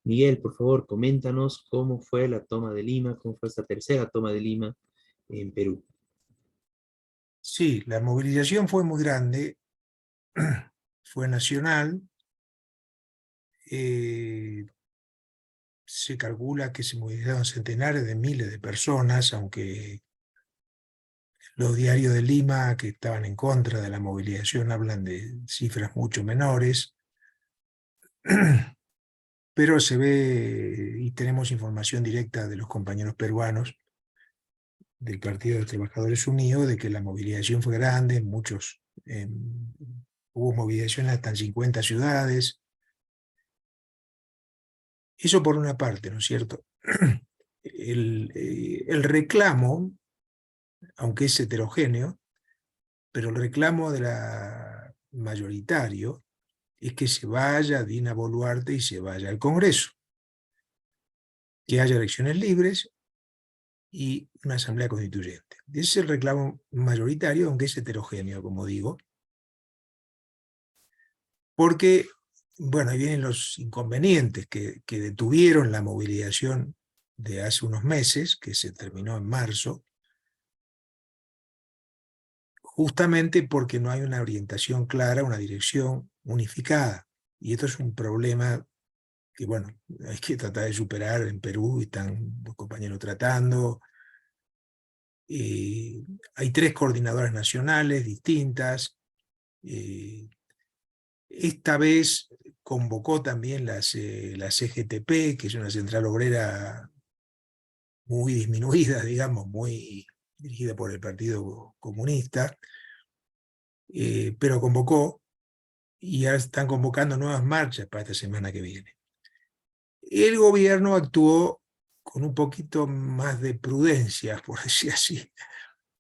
B: Miguel, por favor, coméntanos cómo fue la toma de Lima, cómo fue esta tercera toma de Lima en Perú.
F: Sí, la movilización fue muy grande, fue nacional. Se calcula que se movilizaron centenares de miles de personas, aunque los diarios de Lima que estaban en contra de la movilización hablan de cifras mucho menores. Pero se ve, y tenemos información directa de los compañeros peruanos del Partido de los Trabajadores Unidos, de que la movilización fue grande, hubo movilizaciones hasta en 50 ciudades. Eso por una parte, ¿no es cierto? El reclamo, aunque es heterogéneo, pero el reclamo de la mayoritario es que se vaya Dina Boluarte y se vaya al Congreso, que haya elecciones libres y una asamblea constituyente. Ese es el reclamo mayoritario, aunque es heterogéneo, como digo, porque, bueno, ahí vienen los inconvenientes que detuvieron la movilización de hace unos meses, que se terminó en marzo, justamente porque no hay una orientación clara, una dirección unificada. Y esto es un problema que, bueno, hay que tratar de superar en Perú, y están los compañeros tratando. Hay 3 coordinadoras nacionales distintas. Esta vez convocó también la CGTP, que es una central obrera muy disminuida, digamos, muy dirigida por el Partido Comunista, pero convocó, y ahora están convocando nuevas marchas para esta semana que viene. El gobierno actuó con un poquito más de prudencia, por decir así.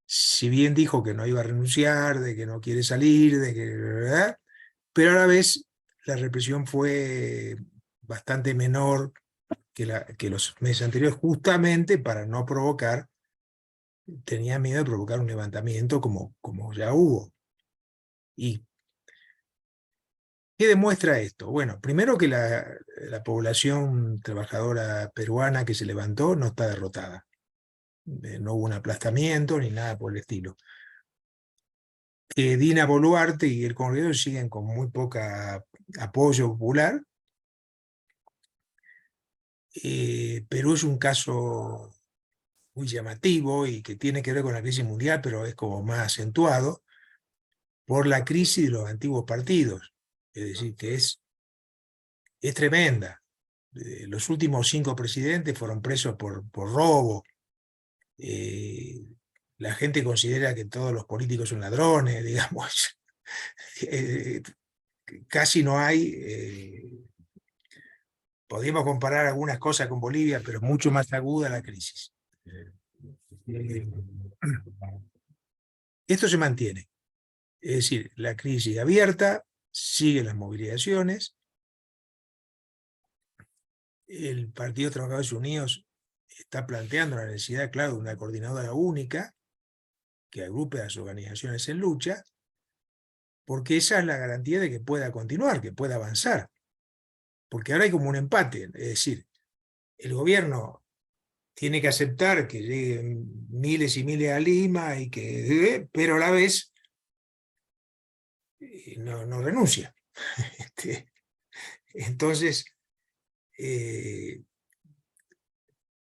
F: Si bien dijo que no iba a renunciar, de que no quiere salir, de que, ¿verdad? Pero a la vez la represión fue bastante menor que los meses anteriores, justamente para no provocar, tenía miedo de provocar un levantamiento como ya hubo. ¿Y qué demuestra esto? Bueno, primero que la población trabajadora peruana que se levantó no está derrotada. No hubo un aplastamiento ni nada por el estilo. Que Dina Boluarte y el Congreso siguen con muy poca apoyo popular. Perú es un caso muy llamativo y que tiene que ver con la crisis mundial, pero es como más acentuado por la crisis de los antiguos partidos. Es decir, que es tremenda. Los últimos 5 presidentes fueron presos por robo. La gente considera que todos los políticos son ladrones, digamos. Casi no hay. Podríamos comparar algunas cosas con Bolivia, pero es mucho más aguda la crisis. Esto se mantiene. Es decir, la crisis abierta, siguen las movilizaciones. El Partido de Trabajadores Unidos está planteando la necesidad, claro, de una coordinadora única que agrupe a las organizaciones en lucha, porque esa es la garantía de que pueda continuar, que pueda avanzar. Porque ahora hay como un empate, es decir, el gobierno tiene que aceptar que lleguen miles y miles a Lima, pero a la vez no renuncia. Entonces,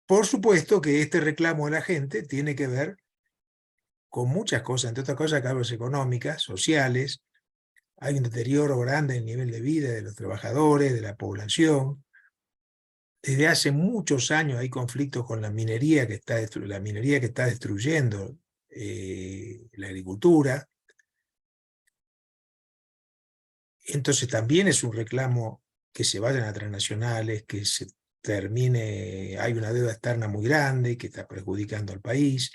F: por supuesto que este reclamo de la gente tiene que ver con muchas cosas, entre otras cosas, causas económicas, sociales. Hay un deterioro grande en el nivel de vida de los trabajadores, de la población. Desde hace muchos años hay conflictos con la minería que está destruyendo la agricultura. Entonces también es un reclamo que se vayan a transnacionales, que se termine, hay una deuda externa muy grande que está perjudicando al país.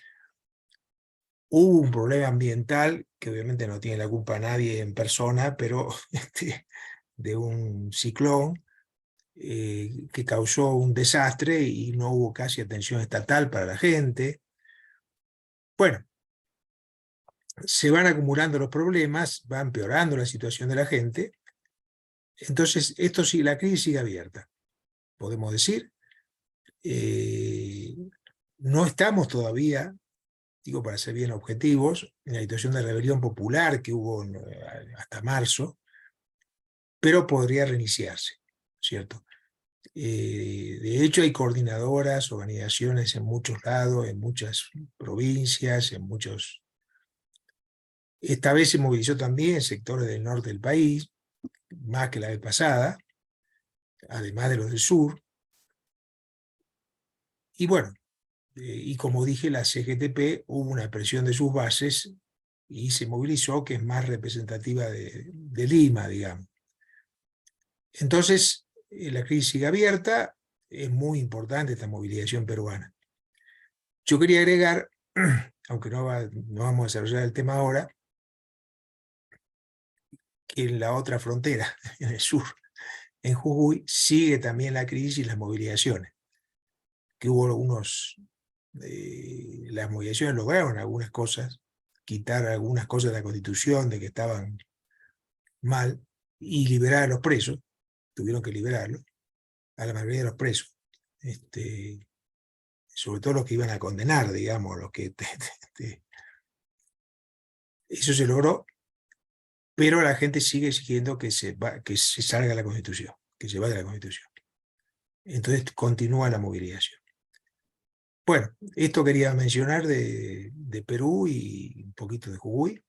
F: Hubo un problema ambiental, que obviamente no tiene la culpa nadie en persona, pero de un ciclón, que causó un desastre y no hubo casi atención estatal para la gente. Bueno, se van acumulando los problemas, va empeorando la situación de la gente. Entonces, esto sí, la crisis sigue abierta, podemos decir. No estamos todavía, digo para ser bien objetivos, en la situación de rebelión popular que hubo hasta marzo, pero podría reiniciarse, ¿cierto? De hecho, hay coordinadoras, organizaciones en muchos lados, en muchas provincias, en muchos... Esta vez se movilizó también sectores del norte del país, más que la vez pasada, además de los del sur. Y bueno, y como dije, la CGTP hubo una presión de sus bases y se movilizó, que es más representativa de Lima, digamos. Entonces, la crisis sigue abierta, es muy importante esta movilización peruana. Yo quería agregar, aunque no vamos a desarrollar el tema ahora, que en la otra frontera, en el sur, en Jujuy, sigue también la crisis y las movilizaciones. Que hubo las movilizaciones lograron algunas cosas, quitar algunas cosas de la Constitución, de que estaban mal, y liberar a los presos, tuvieron que liberarlos, a la mayoría de los presos. Sobre todo los que iban a condenar, digamos, los que... Eso se logró, pero la gente sigue exigiendo que se salga la Constitución, que se vaya la Constitución. Entonces continúa la movilización. Bueno, esto quería mencionar de Perú y un poquito de Jujuy.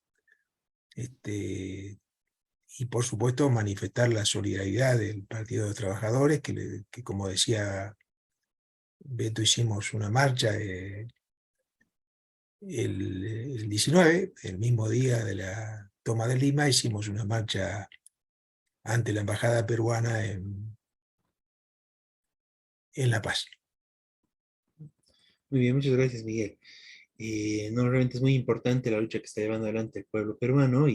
F: Y por supuesto manifestar la solidaridad del Partido de los Trabajadores, que como decía Beto, hicimos una marcha el 19, el mismo día de la toma de Lima, hicimos una marcha ante la embajada peruana en La Paz.
B: Muy bien, muchas gracias, Miguel. No, realmente es muy importante la lucha que está llevando adelante el pueblo peruano,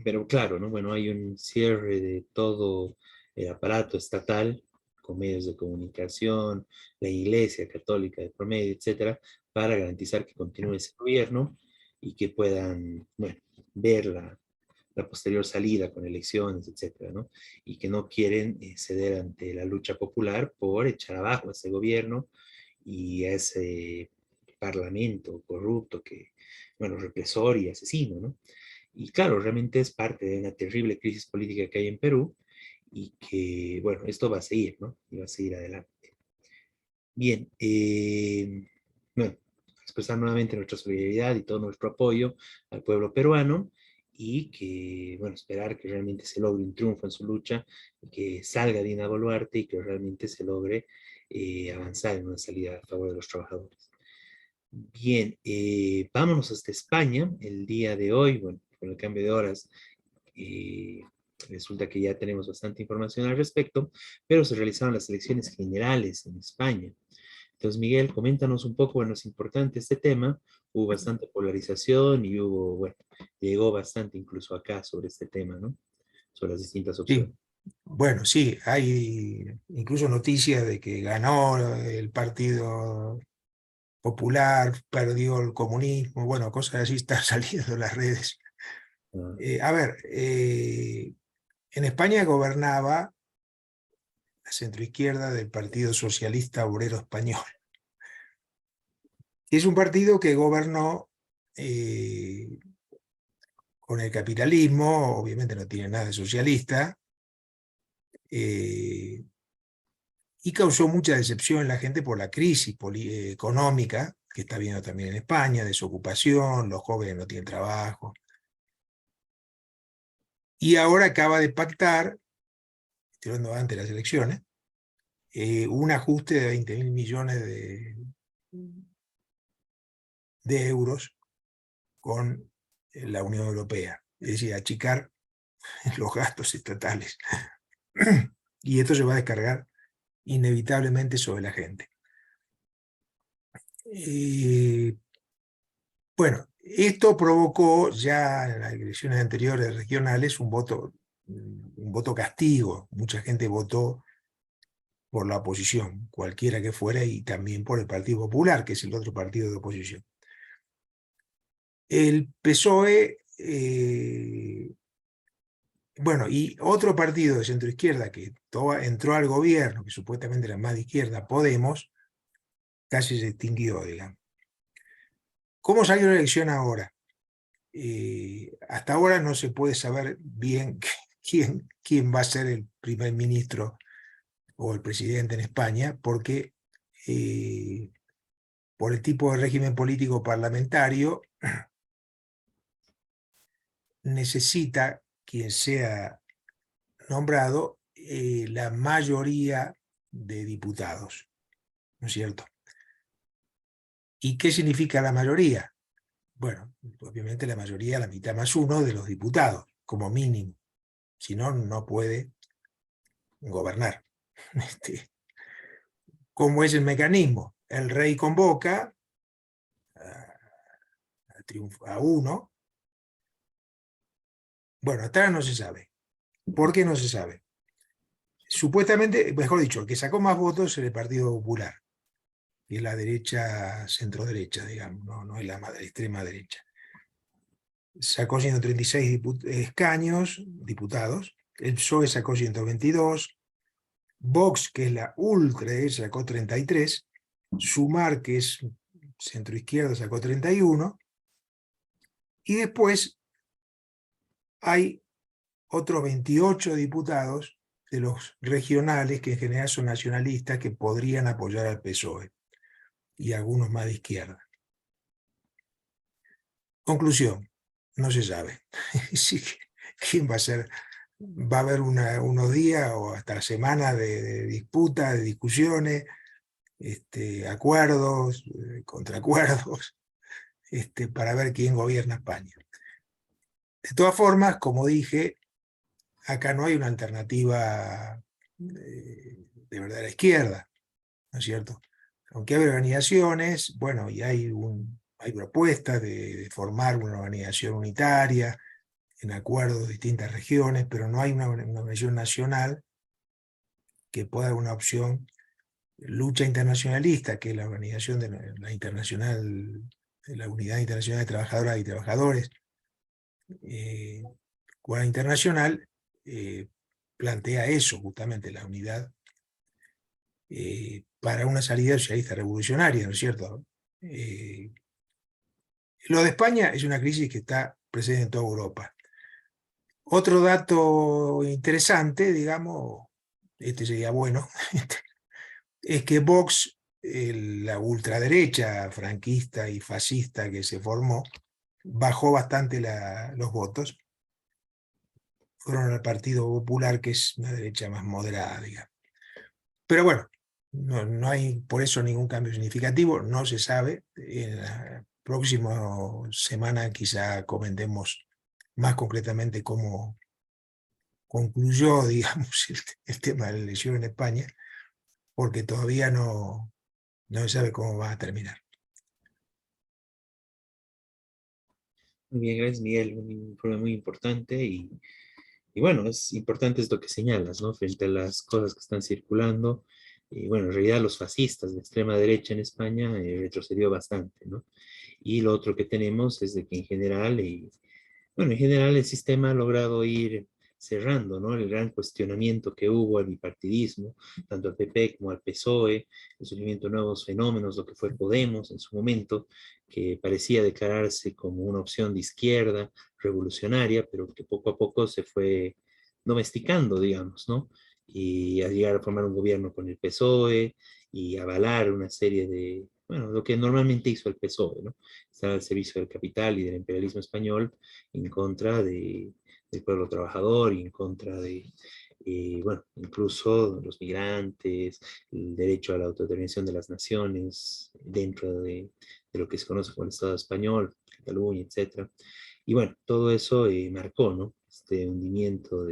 B: pero claro, ¿no? Bueno, hay un cierre de todo el aparato estatal, con medios de comunicación, la Iglesia Católica de promedio, etcétera, para garantizar que continúe ese gobierno y que puedan, bueno, ver la posterior salida con elecciones, etcétera, ¿no? Y que no quieren ceder ante la lucha popular por echar abajo a ese gobierno y a ese parlamento corrupto bueno, represor y asesino, ¿no? Y claro, realmente es parte de una terrible crisis política que hay en Perú y que, bueno, esto va a seguir, ¿no? Y va a seguir adelante. Bien, bueno, expresar nuevamente nuestra solidaridad y todo nuestro apoyo al pueblo peruano y que, bueno, esperar que realmente se logre un triunfo en su lucha, que salga Dina Boluarte y que realmente se logre avanzar en una salida a favor de los trabajadores. Bien, vámonos hasta España. El día de hoy, bueno, con el cambio de horas, resulta que ya tenemos bastante información al respecto, pero se realizaron las elecciones generales en España. Entonces, Miguel, coméntanos un poco, bueno, es importante este tema, hubo bastante polarización y bueno, llegó bastante incluso acá sobre este tema, ¿no? Sobre las distintas opciones.
F: Sí. Bueno, sí, hay incluso noticias de que ganó el Partido Popular, perdió el comunismo, bueno, cosas así están saliendo en las redes. A ver, en España gobernaba la centroizquierda del Partido Socialista Obrero Español. Es un partido que gobernó con el capitalismo, obviamente no tiene nada de socialista, y causó mucha decepción en la gente por la crisis económica que está viendo también en España, desocupación, los jóvenes no tienen trabajo. Y ahora acaba de pactar, estoy hablando antes de las elecciones, un ajuste de 20.000 millones de euros con la Unión Europea, es decir, achicar los gastos estatales. Y esto se va a descargar inevitablemente sobre la gente. Bueno, esto provocó ya en las elecciones anteriores regionales un voto castigo. Mucha gente votó por la oposición, cualquiera que fuera, y también por el Partido Popular, que es el otro partido de oposición. El PSOE, bueno, y otro partido de centroizquierda que entró al gobierno, que supuestamente era más de izquierda, Podemos, casi se extinguió, digamos. ¿Cómo salió la elección ahora? Hasta ahora no se puede saber bien quién va a ser el primer ministro o el presidente en España, porque por el tipo de régimen político parlamentario necesita quien sea nombrado la mayoría de diputados, ¿no es cierto? ¿Y qué significa la mayoría? Bueno, obviamente la mayoría, la mitad más uno de los diputados, como mínimo. Si no, no puede gobernar. ¿Cómo es el mecanismo? El rey convoca a uno. Bueno, hasta ahora no se sabe. ¿Por qué no se sabe? Supuestamente, mejor dicho, el que sacó más votos es el Partido Popular, que es la derecha, centro-derecha, digamos, no es la extrema derecha. Sacó 136 escaños, diputados. El PSOE sacó 122. Vox, que es la ultraderecha, sacó 33. Sumar, que es centroizquierda, sacó 31. Y después hay otros 28 diputados de los regionales, que en general son nacionalistas, que podrían apoyar al PSOE, y algunos más de izquierda. Conclusión, no se sabe. ¿Quién va a ser? Va a haber unos días o hasta semanas de disputas, de discusiones, acuerdos, contraacuerdos, para ver quién gobierna España. De todas formas, como dije, acá no hay una alternativa de verdadera izquierda, ¿no es cierto? Aunque hay organizaciones, bueno, y hay propuestas de formar una organización unitaria en acuerdo de distintas regiones, pero no hay una organización nacional que pueda dar una opción. Lucha internacionalista, que es la organización de la Unidad Internacional de Trabajadoras y Trabajadores, Cuadra Internacional, plantea eso, justamente la unidad para una salida socialista revolucionaria, ¿no es cierto? Lo de España es una crisis que está presente en toda Europa. Otro dato interesante, digamos, sería bueno, es que Vox, la ultraderecha franquista y fascista que se formó, bajó bastante los votos. Fueron al Partido Popular, que es una derecha más moderada, digamos. Pero bueno, no hay por eso ningún cambio significativo, no se sabe. En la próxima semana quizá comentemos más concretamente cómo concluyó, digamos, el tema de la elección en España, porque todavía no se sabe cómo va a terminar.
B: Muy bien, gracias, Miguel. Un informe muy importante y bueno, es importante esto que señalas, ¿no? Frente a las cosas que están circulando. Y bueno, en realidad los fascistas de extrema derecha en España retrocedió bastante, ¿no? Y lo otro que tenemos es de que en general, bueno, en general el sistema ha logrado ir cerrando, ¿no? El gran cuestionamiento que hubo al bipartidismo, tanto al PP como al PSOE, el surgimiento de nuevos fenómenos, lo que fue Podemos en su momento, que parecía declararse como una opción de izquierda, revolucionaria, pero que poco a poco se fue domesticando, digamos, ¿no? Y a llegar a formar un gobierno con el PSOE y avalar una serie de, bueno, lo que normalmente hizo el PSOE, ¿no? Estar al servicio del capital y del imperialismo español en contra del pueblo trabajador y en contra de, bueno, incluso los migrantes, el derecho a la autodeterminación de las naciones dentro de lo que se conoce como el Estado español, Cataluña, etc. Y bueno, todo eso marcó, ¿no? Este hundimiento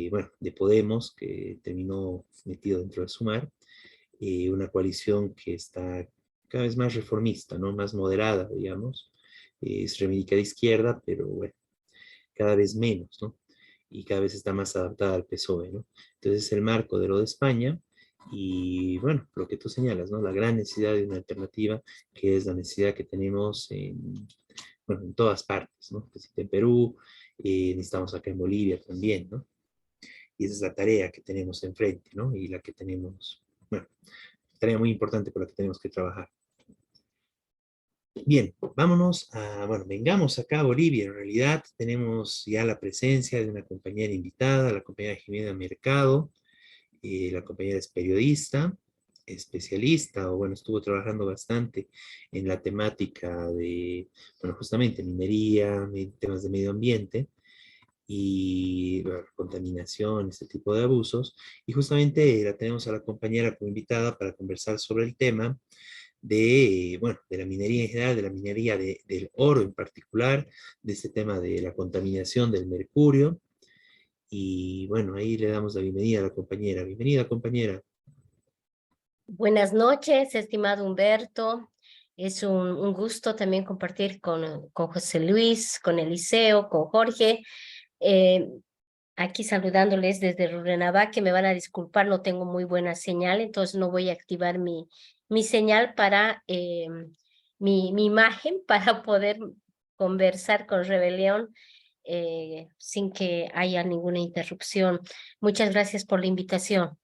B: bueno, de Podemos, que terminó metido dentro de Sumar, una coalición que está cada vez más reformista, ¿no? Más moderada, digamos, es reivindica de izquierda, pero bueno, cada vez menos, ¿no? y cada vez está más adaptada al PSOE, ¿no? Entonces es el marco de lo de España y bueno, lo que tú señalas, ¿no? La gran necesidad de una alternativa que es la necesidad que tenemos bueno, en todas partes, ¿no? Que si en Perú, necesitamos acá en Bolivia también, ¿no? Y esa es la tarea que tenemos enfrente, ¿no? Y la que tenemos, bueno, tarea muy importante por la que tenemos que trabajar. Bien, vámonos a, bueno, vengamos acá a Bolivia. En realidad tenemos ya la presencia de una compañera invitada, la compañera Jimena Mercado. La compañera es periodista, especialista, o bueno, estuvo trabajando bastante en la temática de, bueno, justamente minería, temas de medio ambiente y bueno, contaminación, este tipo de abusos. Y justamente la tenemos a la compañera como invitada para conversar sobre el tema de, bueno, de la minería en general, de la minería del oro en particular, de este tema de la contaminación del mercurio. Y bueno, ahí le damos la bienvenida a la compañera. Bienvenida, compañera.
G: Buenas noches, estimado Humberto. Es un gusto también compartir con José Luis, con Eliseo, con Jorge. Eh, Aquí saludándoles desde Rurrenabaque, que me van a disculpar, no tengo muy buena señal, entonces no voy a activar mi señal para mi imagen para poder conversar con Rebelión sin que haya ninguna interrupción. Muchas gracias por la invitación.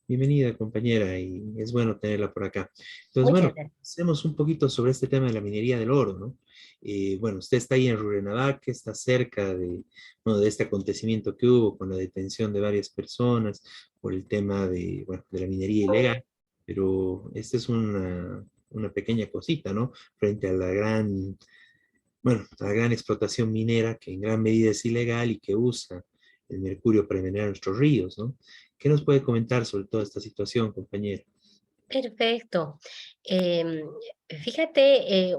B: Bienvenida, compañera, y es bueno tenerla por acá. Entonces,
G: Muchas
B: bueno,
G: gracias.
B: hacemos un poquito sobre este tema de la minería del oro, ¿no? Bueno, usted está ahí en Rurrenabaque, está cerca de, bueno, de este acontecimiento que hubo con la detención de varias personas por el tema de, bueno, de la minería ilegal, pero esta es una pequeña cosita, ¿no? Frente a la gran, bueno, a la gran explotación minera que en gran medida es ilegal y que usa el mercurio para envenenar nuestros ríos, ¿no? ¿Qué nos puede comentar sobre toda esta situación, compañero?
G: Perfecto. Fíjate,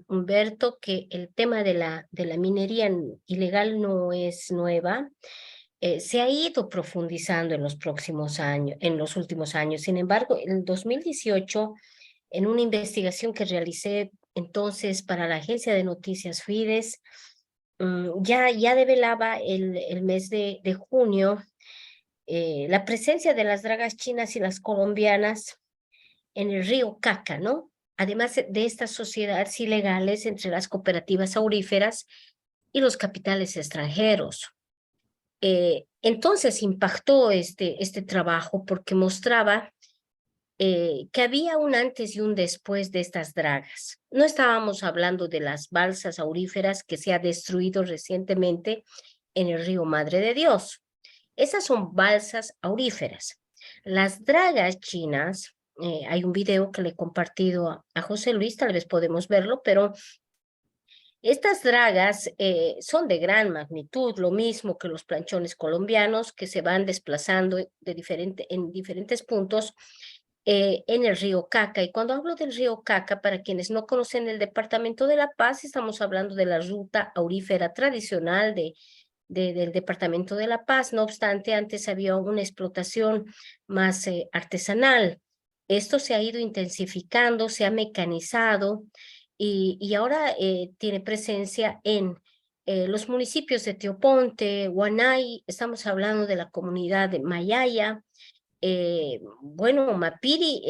G: Humberto, que el tema de la minería ilegal no es nueva. Se ha ido profundizando en los próximos años, en los últimos años. Sin embargo, en 2018, en una investigación que realicé entonces para la agencia de noticias Fides, ya develaba el mes de junio la presencia de las dragas chinas y las colombianas en el río Caca, ¿no? Además de estas sociedades ilegales entre las cooperativas auríferas y los capitales extranjeros. Entonces impactó este trabajo porque mostraba que había un antes y un después de estas dragas. No estábamos hablando de las balsas auríferas que se ha destruido recientemente en el río Madre de Dios. Esas son balsas auríferas. Las dragas chinas, hay un video que le he compartido a José Luis, tal vez podemos verlo, pero estas dragas son de gran magnitud, lo mismo que los planchones colombianos que se van desplazando en diferentes puntos en el río Caca. Y cuando hablo del río Caca, para quienes no conocen el departamento de La Paz, estamos hablando de la ruta aurífera tradicional del departamento de La Paz. No obstante, antes había una explotación más artesanal. Esto se ha ido intensificando, se ha mecanizado y ahora tiene presencia en los municipios de Teoponte, Huanay, estamos hablando de la comunidad de Mayaya. Bueno, Mapiri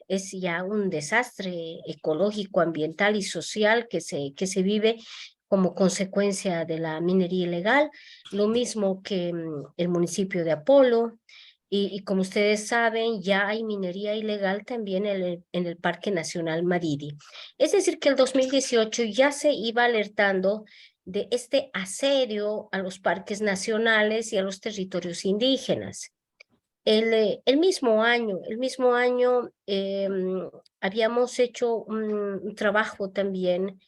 G: es ya un desastre ecológico, ambiental y social que se vive como consecuencia de la minería ilegal, lo mismo que el municipio de Apolo, y como ustedes saben, ya hay minería ilegal también en el Parque Nacional Madidi. Es decir, que el 2018 ya se iba alertando de este asedio a los parques nacionales y a los territorios indígenas. El mismo año habíamos hecho un trabajo también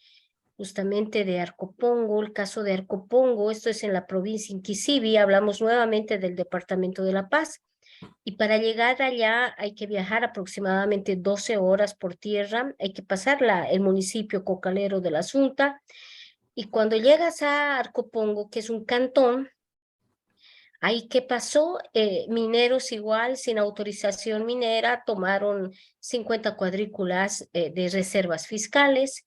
G: justamente de Arcopongo, el caso de Arcopongo, esto es en la provincia Inquisibi, hablamos nuevamente del departamento de La Paz, y para llegar allá hay que viajar aproximadamente 12 horas por tierra, hay que pasar el municipio cocalero de la Asunta, y cuando llegas a Arcopongo, que es un cantón, ahí qué pasó, mineros igual, sin autorización minera, tomaron 50 cuadrículas de reservas fiscales.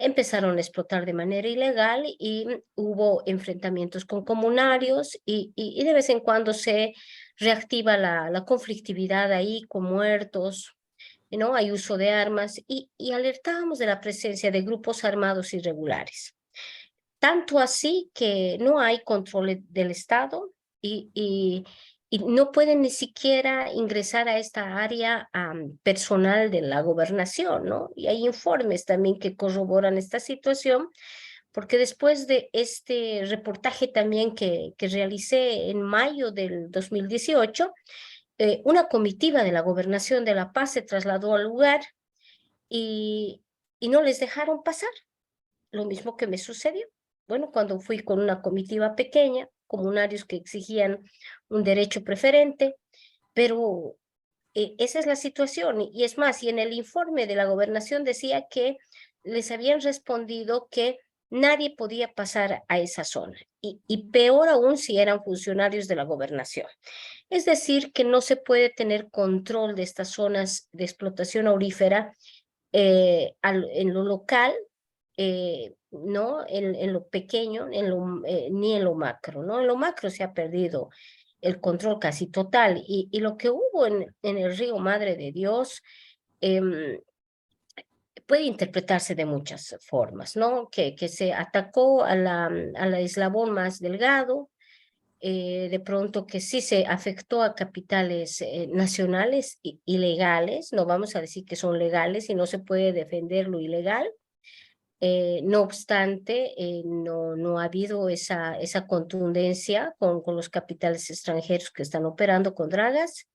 G: empezaron a explotar de manera ilegal y hubo enfrentamientos con comunarios y de vez en cuando se reactiva la conflictividad ahí con muertos, ¿no? Hay uso de armas y alertábamos de la presencia de grupos armados irregulares. Tanto así que no hay control del Estado y no pueden ni siquiera ingresar a esta área personal de la gobernación, ¿no? Y hay informes también que corroboran esta situación, porque después de este reportaje también que realicé en mayo del 2018, una comitiva de la Gobernación de La Paz se trasladó al lugar y no les dejaron pasar, lo mismo que me sucedió. Bueno, cuando fui con una comitiva pequeña, comunarios que exigían un derecho preferente, pero esa es la situación. Y es más, y en el informe de la gobernación decía que les habían respondido que nadie podía pasar a esa zona. Y peor aún si eran funcionarios de la gobernación. Es decir, que no se puede tener control de estas zonas de explotación aurífera en lo local, no en lo pequeño, ni en lo macro, ¿no? En lo macro se ha perdido el control casi total y lo que hubo en el río Madre de Dios puede interpretarse de muchas formas, ¿no? Que se atacó a la eslabón más delgado, de pronto que sí se afectó a capitales nacionales ilegales, no vamos a decir que son legales y no se puede defender lo ilegal. No obstante, no ha habido esa contundencia con los capitales extranjeros que están operando con dragas.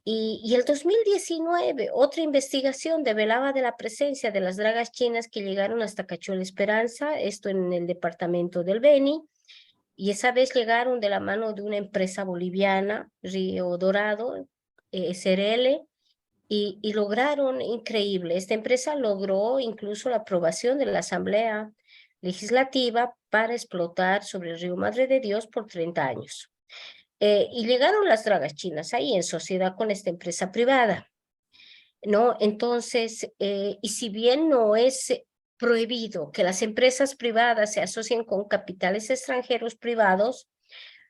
G: Y el 2019, otra investigación develaba de la presencia de las dragas chinas que llegaron hasta Cachuela Esperanza, esto en el departamento del Beni, y esa vez llegaron de la mano de una empresa boliviana, Río Dorado, SRL, y lograron increíble. Esta empresa logró incluso la aprobación de la Asamblea Legislativa para explotar sobre el río Madre de Dios por 30 años. Y llegaron las dragas chinas ahí en sociedad con esta empresa privada, ¿no? Entonces, y si bien no es prohibido que las empresas privadas se asocien con capitales extranjeros privados,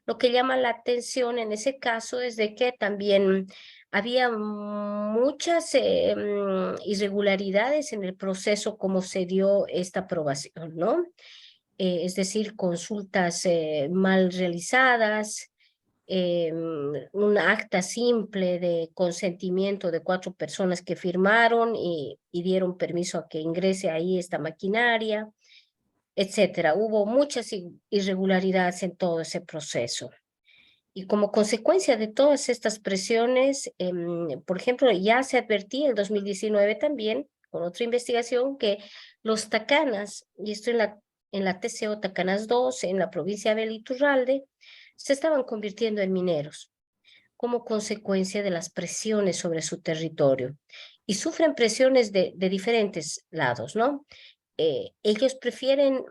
G: lo que llama la atención en ese caso es de que también había muchas irregularidades en el proceso como se dio esta aprobación, ¿no? Es decir, consultas mal realizadas, un acta simple de consentimiento de 4 personas que firmaron y dieron permiso a que ingrese ahí esta maquinaria, etcétera. Hubo muchas irregularidades en todo ese proceso. Y como consecuencia de todas estas presiones, por ejemplo, ya se advertía en el 2019 también, con otra investigación, que los tacanas, y esto en la TCO Tacanas 2, en la provincia de Iturralde, se estaban convirtiendo en mineros, como consecuencia de las presiones sobre su territorio. Y sufren presiones de diferentes lados, ¿no? Ellos prefieren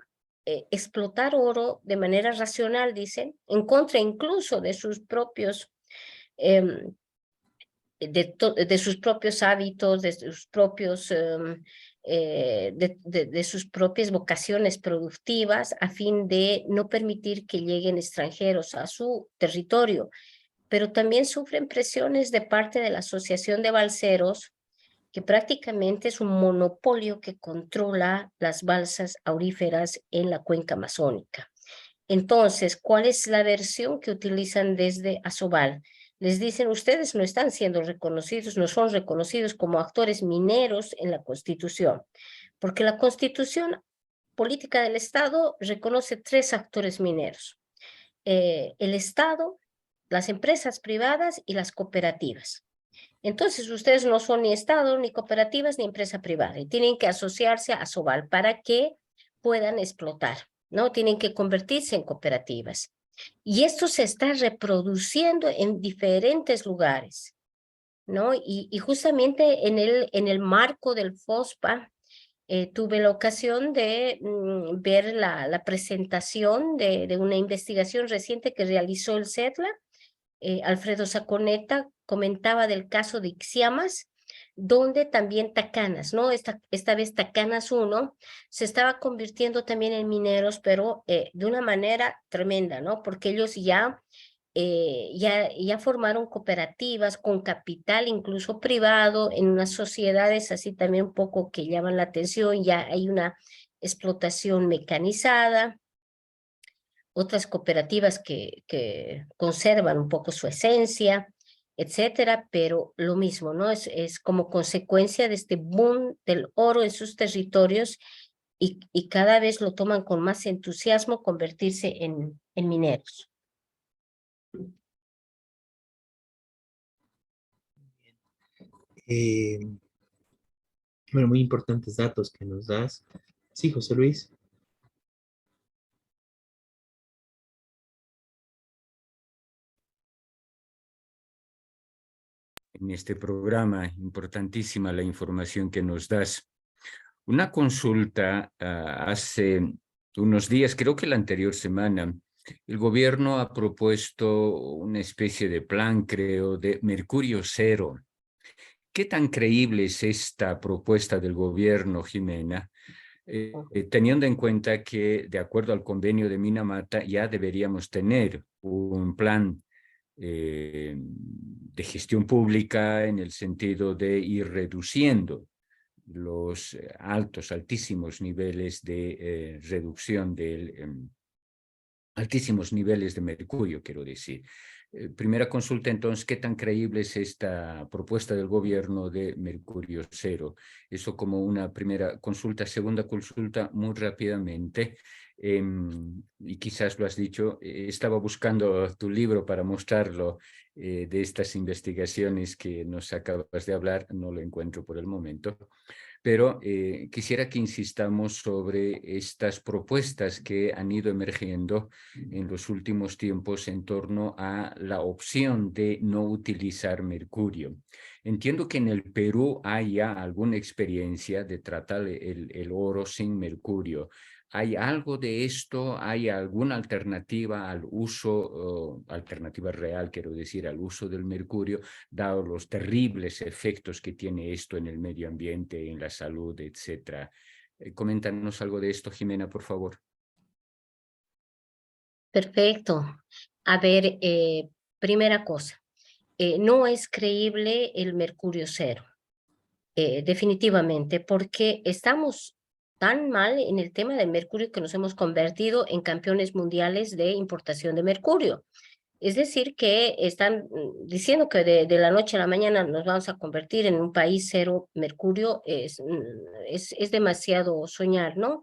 G: explotar oro de manera racional, dicen, en contra incluso de sus propios de sus propios hábitos, de sus propios de sus propias vocaciones productivas, a fin de no permitir que lleguen extranjeros a su territorio, pero también sufren presiones de parte de la Asociación de Balseros, que prácticamente es un monopolio que controla las balsas auríferas en la cuenca amazónica. Entonces, ¿cuál es la versión que utilizan desde Asobal? Les dicen, ustedes no están siendo reconocidos, no son reconocidos como actores mineros en la Constitución, porque la Constitución Política del Estado reconoce 3 actores mineros: el Estado, las empresas privadas y las cooperativas. Entonces, ustedes no son ni Estado, ni cooperativas, ni empresa privada, y tienen que asociarse a Asobal para que puedan explotar, ¿no? Tienen que convertirse en cooperativas. Y esto se está reproduciendo en diferentes lugares, ¿no? Y justamente en el marco del FOSPA, tuve la ocasión de ver la presentación de una investigación reciente que realizó el CETLA. Alfredo Saconeta comentaba del caso de Ixiamas, donde también Tacanas, ¿no? Esta vez Tacanas 1 se estaba convirtiendo también en mineros, pero de una manera tremenda, ¿no? Porque ellos ya formaron cooperativas con capital incluso privado en unas sociedades así también un poco que llaman la atención, ya hay una explotación mecanizada, otras cooperativas que conservan un poco su esencia, etcétera, pero lo mismo, ¿no? Es como consecuencia de este boom del oro en sus territorios y cada vez lo toman con más entusiasmo convertirse en mineros.
B: Eh, bueno, muy importantes datos que nos das. Sí, José Luis.
E: En este programa, importantísima la información que nos das. Una consulta hace unos días, creo que la anterior semana, el gobierno ha propuesto una especie de plan, creo, de mercurio cero. ¿Qué tan creíble es esta propuesta del gobierno, Jimena? Teniendo en cuenta que, de acuerdo al convenio de Minamata, ya deberíamos tener un plan de gestión pública en el sentido de ir reduciendo los altísimos niveles de reducción del altísimos niveles de mercurio, quiero decir. Primera consulta, entonces, ¿qué tan creíble es esta propuesta del gobierno de mercurio cero? Eso como una primera consulta. Segunda consulta, muy rápidamente, y quizás lo has dicho, estaba buscando tu libro para mostrarlo, de estas investigaciones que nos acabas de hablar, no lo encuentro por el momento. Pero quisiera que insistamos sobre estas propuestas que han ido emergiendo en los últimos tiempos en torno a la opción de no utilizar mercurio. Entiendo que en el Perú hay ya alguna experiencia de tratar el oro sin mercurio. ¿Hay algo de esto? ¿Hay alguna alternativa al uso, alternativa real, quiero decir, al uso del mercurio, dado los terribles efectos que tiene esto en el medio ambiente, en la salud, etcétera? Coméntanos algo de esto, Jimena, por favor.
G: Perfecto. A ver, primera cosa, no es creíble el mercurio cero, definitivamente, porque estamos tan mal en el tema del mercurio que nos hemos convertido en campeones mundiales de importación de mercurio. Es decir, que están diciendo que de la noche a la mañana nos vamos a convertir en un país cero mercurio, es demasiado soñar, ¿no?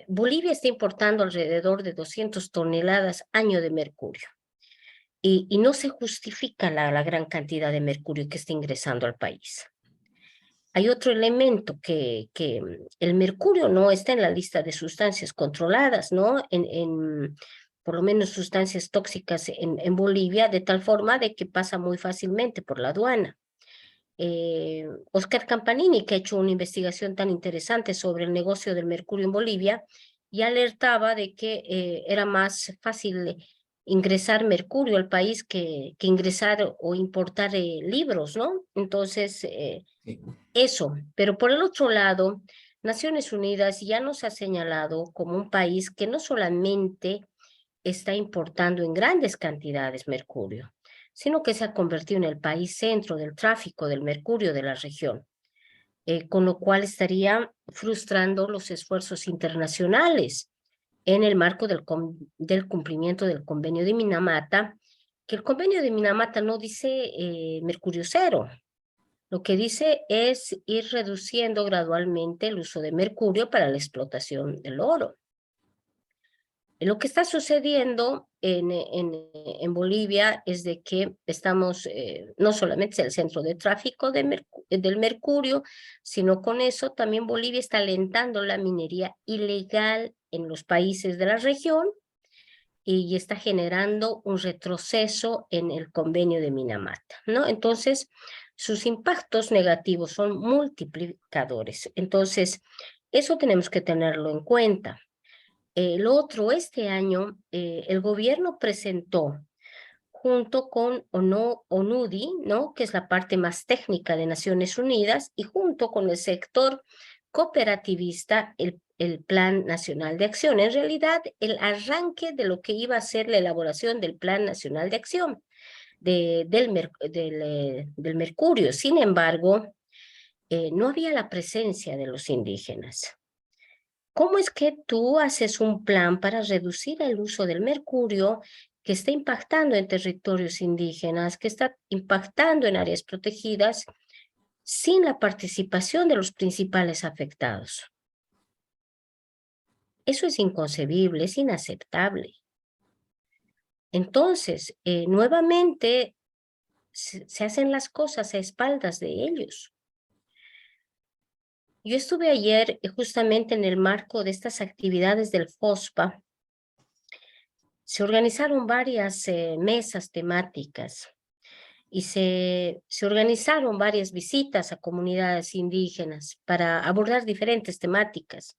G: Bolivia está importando alrededor de 200 toneladas año de mercurio y no se justifica la gran cantidad de mercurio que está ingresando al país. Hay otro elemento que el mercurio no está en la lista de sustancias controladas, ¿no? Por lo menos sustancias tóxicas en Bolivia, de tal forma de que pasa muy fácilmente por la aduana. Oscar Campanini, que ha hecho una investigación tan interesante sobre el negocio del mercurio en Bolivia, y alertaba de que era más fácil ingresar mercurio al país que ingresar o importar libros, ¿no? Entonces, eso. Pero por el otro lado, Naciones Unidas ya nos ha señalado como un país que no solamente está importando en grandes cantidades mercurio, sino que se ha convertido en el país centro del tráfico del mercurio de la región, con lo cual estaría frustrando los esfuerzos internacionales en el marco del cumplimiento del convenio de Minamata, que el convenio de Minamata no dice mercurio cero, lo que dice es ir reduciendo gradualmente el uso de mercurio para la explotación del oro. Lo que está sucediendo en Bolivia es de que estamos no solamente en el centro de tráfico del mercurio, sino con eso también Bolivia está alentando la minería ilegal en los países de la región y está generando un retroceso en el convenio de Minamata, ¿no? Entonces, sus impactos negativos son multiplicadores. Entonces, eso tenemos que tenerlo en cuenta. Lo otro, este año el gobierno presentó, junto con ONUDI, ¿no? Que es la parte más técnica de Naciones Unidas, y junto con el sector cooperativista, el Plan Nacional de Acción. En realidad, el arranque de lo que iba a ser la elaboración del Plan Nacional de Acción del Mercurio. Sin embargo, no había la presencia de los indígenas. ¿Cómo es que tú haces un plan para reducir el uso del mercurio que está impactando en territorios indígenas, que está impactando en áreas protegidas, sin la participación de los principales afectados? Eso es inconcebible, es inaceptable. Entonces, nuevamente se hacen las cosas a espaldas de ellos. Yo estuve ayer justamente en el marco de estas actividades del FOSPA. Se organizaron varias mesas temáticas y se organizaron varias visitas a comunidades indígenas para abordar diferentes temáticas,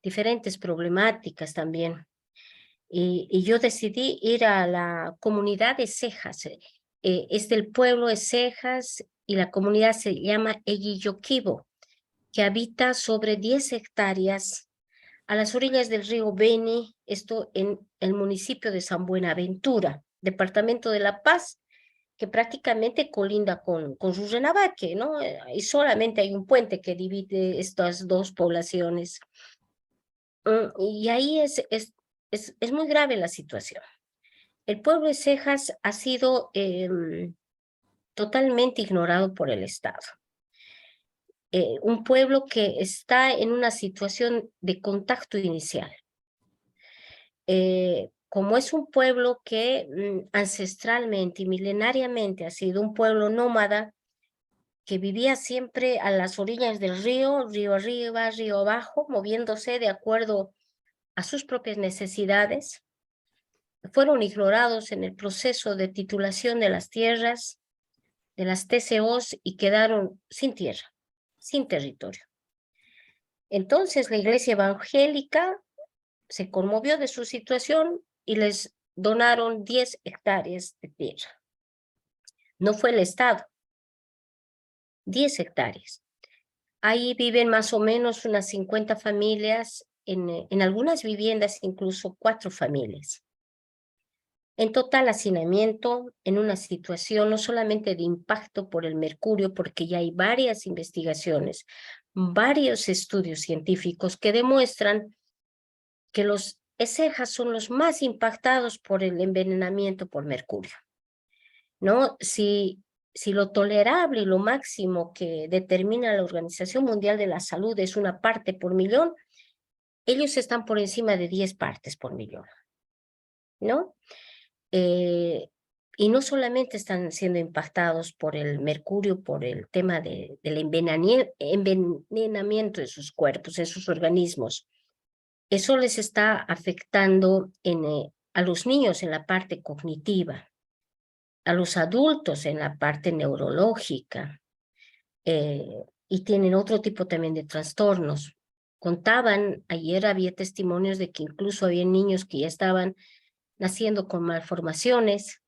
G: diferentes problemáticas también. Y yo decidí ir a la comunidad de Cejas. Es del pueblo de Cejas y la comunidad se llama Eguilloquibo, que habita sobre 10 hectáreas a las orillas del río Beni, esto en el municipio de San Buenaventura, departamento de La Paz, que prácticamente colinda con Rurrenabaque, ¿no? Y solamente hay un puente que divide estas dos poblaciones. Y ahí es muy grave la situación. El pueblo de Cejas ha sido totalmente ignorado por el Estado. Un pueblo que está en una situación de contacto inicial. Como es un pueblo que ancestralmente y milenariamente ha sido un pueblo nómada, que vivía siempre a las orillas del río, río arriba, río abajo, moviéndose de acuerdo a sus propias necesidades, fueron ignorados en el proceso de titulación de las tierras, de las TCOs, y quedaron sin tierra, sin territorio. Entonces la Iglesia Evangélica se conmovió de su situación y les donaron 10 hectáreas de tierra. No fue el Estado, 10 hectáreas. Ahí viven más o menos unas 50 familias, en algunas viviendas incluso 4 familias. En total hacinamiento, en una situación no solamente de impacto por el mercurio, porque ya hay varias investigaciones, varios estudios científicos que demuestran que los Cejas son los más impactados por el envenenamiento por mercurio, ¿no? Si lo tolerable y lo máximo que determina la Organización Mundial de la Salud es 1 parte por millón, ellos están por encima de 10 partes por millón, ¿no? Y no solamente están siendo impactados por el mercurio, por el tema del envenenamiento de sus cuerpos, en sus organismos. Eso les está afectando a los niños en la parte cognitiva, a los adultos en la parte neurológica, y tienen otro tipo también de trastornos. Contaban, ayer había testimonios de que incluso había niños que ya estaban naciendo con malformaciones.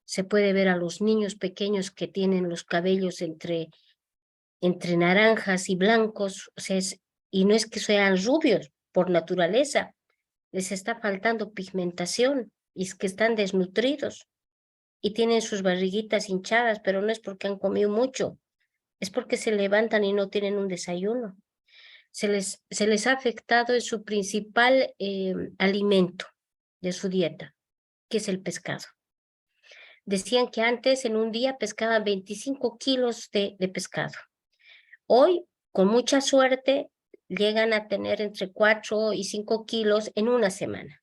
G: Se puede ver a los niños pequeños que tienen los cabellos entre naranjas y blancos, o sea, y no es que sean rubios por naturaleza, les está faltando pigmentación y es que están desnutridos y tienen sus barriguitas hinchadas, pero no es porque han comido mucho, es porque se levantan y no tienen un desayuno. Se les ha afectado en su principal alimento de su dieta, que es el pescado. Decían que antes en un día pescaban 25 kilos de pescado. Hoy, con mucha suerte, llegan a tener entre 4 y 5 kilos en una semana.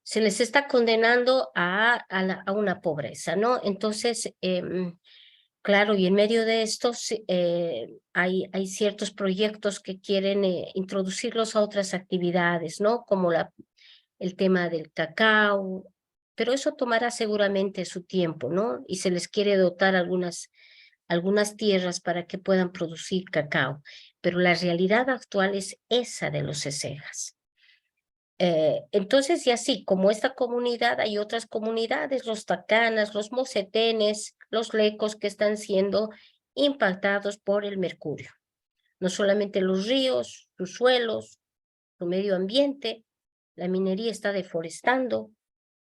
G: Se les está condenando a una pobreza, ¿no? Entonces, claro, y en medio de estos hay ciertos proyectos que quieren introducirlos a otras actividades, ¿no? Como el tema del cacao, pero eso tomará seguramente su tiempo, ¿no? Y se les quiere dotar algunas tierras para que puedan producir cacao, pero la realidad actual es esa de los Cejas. Entonces, y así como esta comunidad, hay otras comunidades, los tacanas, los mocetenes, los lecos que están siendo impactados por el mercurio. No solamente los ríos, sus suelos, su medio ambiente, la minería está deforestando,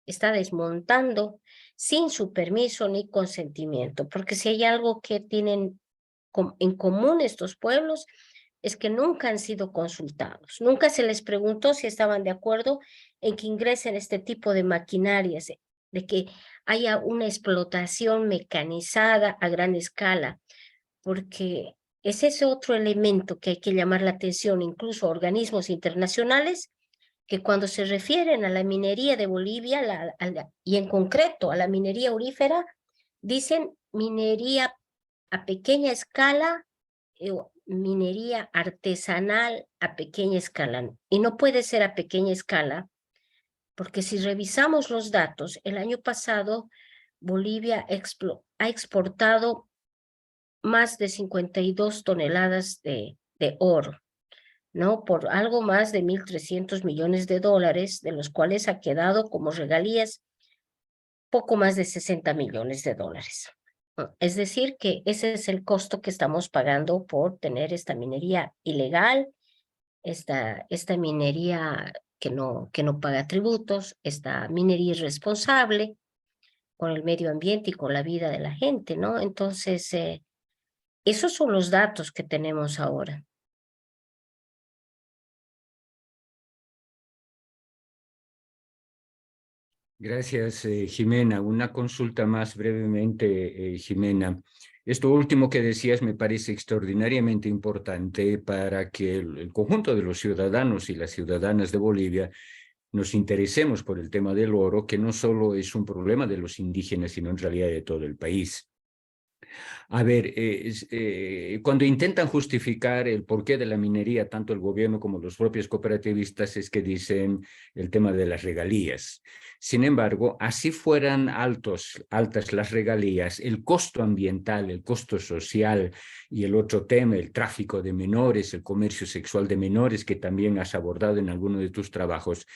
G: está desmontando sin su permiso ni consentimiento, porque si hay algo que tienen en común estos pueblos es que nunca han sido consultados, nunca se les preguntó si estaban de acuerdo en que ingresen este tipo de maquinarias, de que haya una explotación mecanizada a gran escala, porque es ese otro elemento que hay que llamar la atención, incluso a organismos internacionales, que cuando se refieren a la minería de Bolivia, y en concreto a la minería aurífera, dicen minería a pequeña escala, minería artesanal a pequeña escala. Y no puede ser a pequeña escala, porque si revisamos los datos, el año pasado Bolivia ha exportado más de 52 toneladas de oro, ¿no? Por algo más de 1.300 millones de dólares, de los cuales ha quedado como regalías poco más de 60 millones de dólares. Es decir, que ese es el costo que estamos pagando por tener esta minería ilegal, esta minería que no paga tributos, esta minería irresponsable con el medio ambiente y con la vida de la gente, ¿no? Entonces, esos son los datos que tenemos ahora.
E: Gracias, Jimena. Una consulta más brevemente, Jimena. Esto último que decías me parece extraordinariamente importante para que el conjunto de los ciudadanos y las ciudadanas de Bolivia nos interesemos por el tema del oro, que no solo es un problema de los indígenas, sino en realidad de todo el país. A ver, cuando intentan justificar el porqué de la minería, tanto el gobierno como los propios cooperativistas, es que dicen el tema de las regalías. Sin embargo, así fueran altas las regalías, el costo ambiental, el costo social y el otro tema, el tráfico de menores, el comercio sexual de menores, que también has abordado en alguno de tus trabajos,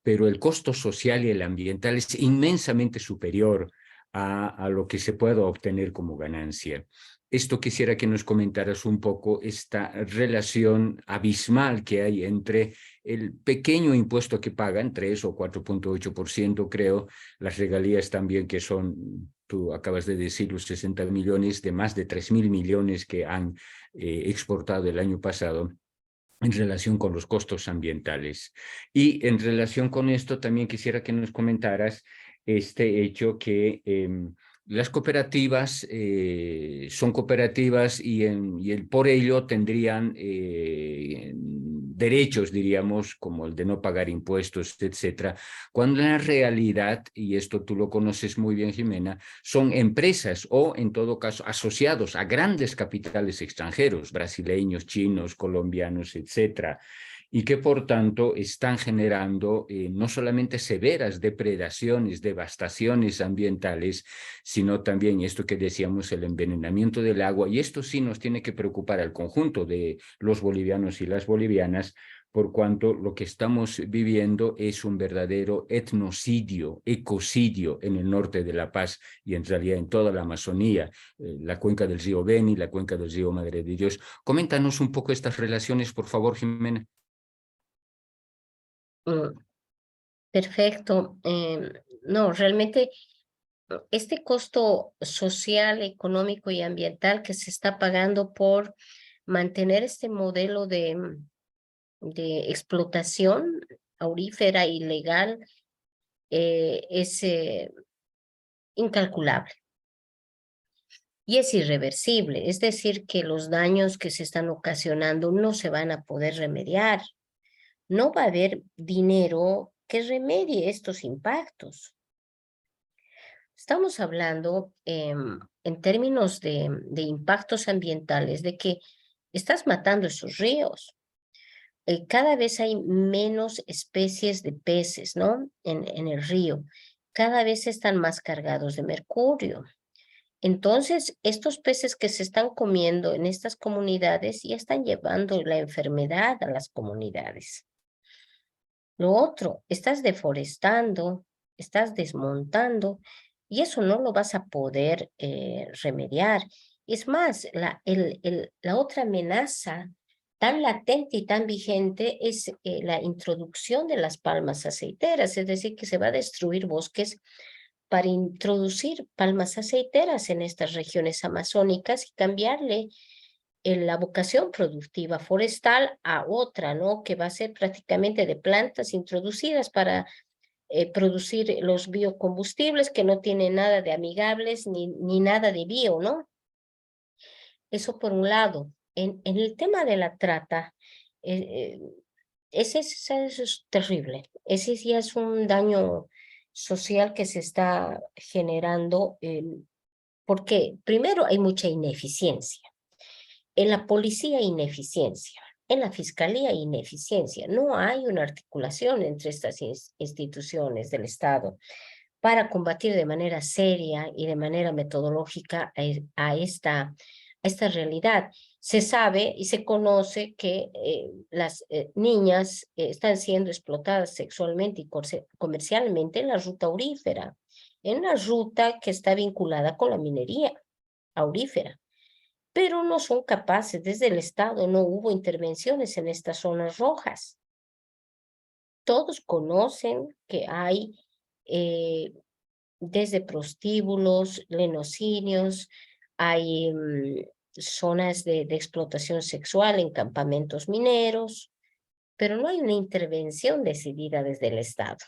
E: pero el costo social y el ambiental es inmensamente superior a lo que se pueda obtener como ganancia. Esto quisiera que nos comentaras un poco esta relación abismal que hay entre el pequeño impuesto que pagan, 3 o 4.8% creo, las regalías también que son, tú acabas de decir, los 60 millones de más de 3.000 millones que han exportado el año pasado, en relación con los costos ambientales. Y en relación con esto también quisiera que nos comentaras este hecho que las cooperativas son cooperativas y por ello tendrían derechos, diríamos, como el de no pagar impuestos, etcétera, cuando en la realidad, y esto tú lo conoces muy bien, Jimena, son empresas o, en todo caso, asociados a grandes capitales extranjeros, brasileños, chinos, colombianos, etcétera, y que por tanto están generando no solamente severas depredaciones, devastaciones ambientales, sino también esto que decíamos, el envenenamiento del agua, y esto sí nos tiene que preocupar al conjunto de los bolivianos y las bolivianas, por cuanto lo que estamos viviendo es un verdadero etnocidio, ecocidio en el norte de La Paz y en realidad en toda la Amazonía, la cuenca del río Beni, la cuenca del río Madre de Dios. Coméntanos un poco estas relaciones, por favor, Jimena.
G: Perfecto. No, realmente este costo social, económico y ambiental que se está pagando por mantener este modelo de explotación aurífera ilegal es incalculable y es irreversible. Es decir, que los daños que se están ocasionando no se van a poder remediar. No va a haber dinero que remedie estos impactos. Estamos hablando en términos de impactos ambientales, de que estás matando esos ríos. Cada vez hay menos especies de peces, ¿no? En el río. Cada vez están más cargados de mercurio. Entonces, estos peces que se están comiendo en estas comunidades ya están llevando la enfermedad a las comunidades. Lo otro, estás deforestando, estás desmontando y eso no lo vas a poder remediar. Es más, la otra amenaza tan latente y tan vigente es la introducción de las palmas aceiteras, es decir, que se va a destruir bosques para introducir palmas aceiteras en estas regiones amazónicas y cambiarle la vocación productiva forestal a otra, ¿no? Que va a ser prácticamente de plantas introducidas para producir los biocombustibles que no tienen nada de amigables ni nada de bio, ¿no? Eso por un lado. En el tema de la trata, eso es terrible. Ese ya es un daño social que se está generando porque primero hay mucha ineficiencia. En la policía, ineficiencia. En la fiscalía, ineficiencia. No hay una articulación entre estas instituciones del Estado para combatir de manera seria y de manera metodológica a esta realidad. Se sabe y se conoce que las niñas están siendo explotadas sexualmente y comercialmente en la ruta aurífera, en la ruta que está vinculada con la minería aurífera. Pero no son capaces, desde el Estado no hubo intervenciones en estas zonas rojas. Todos conocen que hay desde prostíbulos, lenocinios, hay zonas de explotación sexual en campamentos mineros, pero no hay una intervención decidida desde el Estado.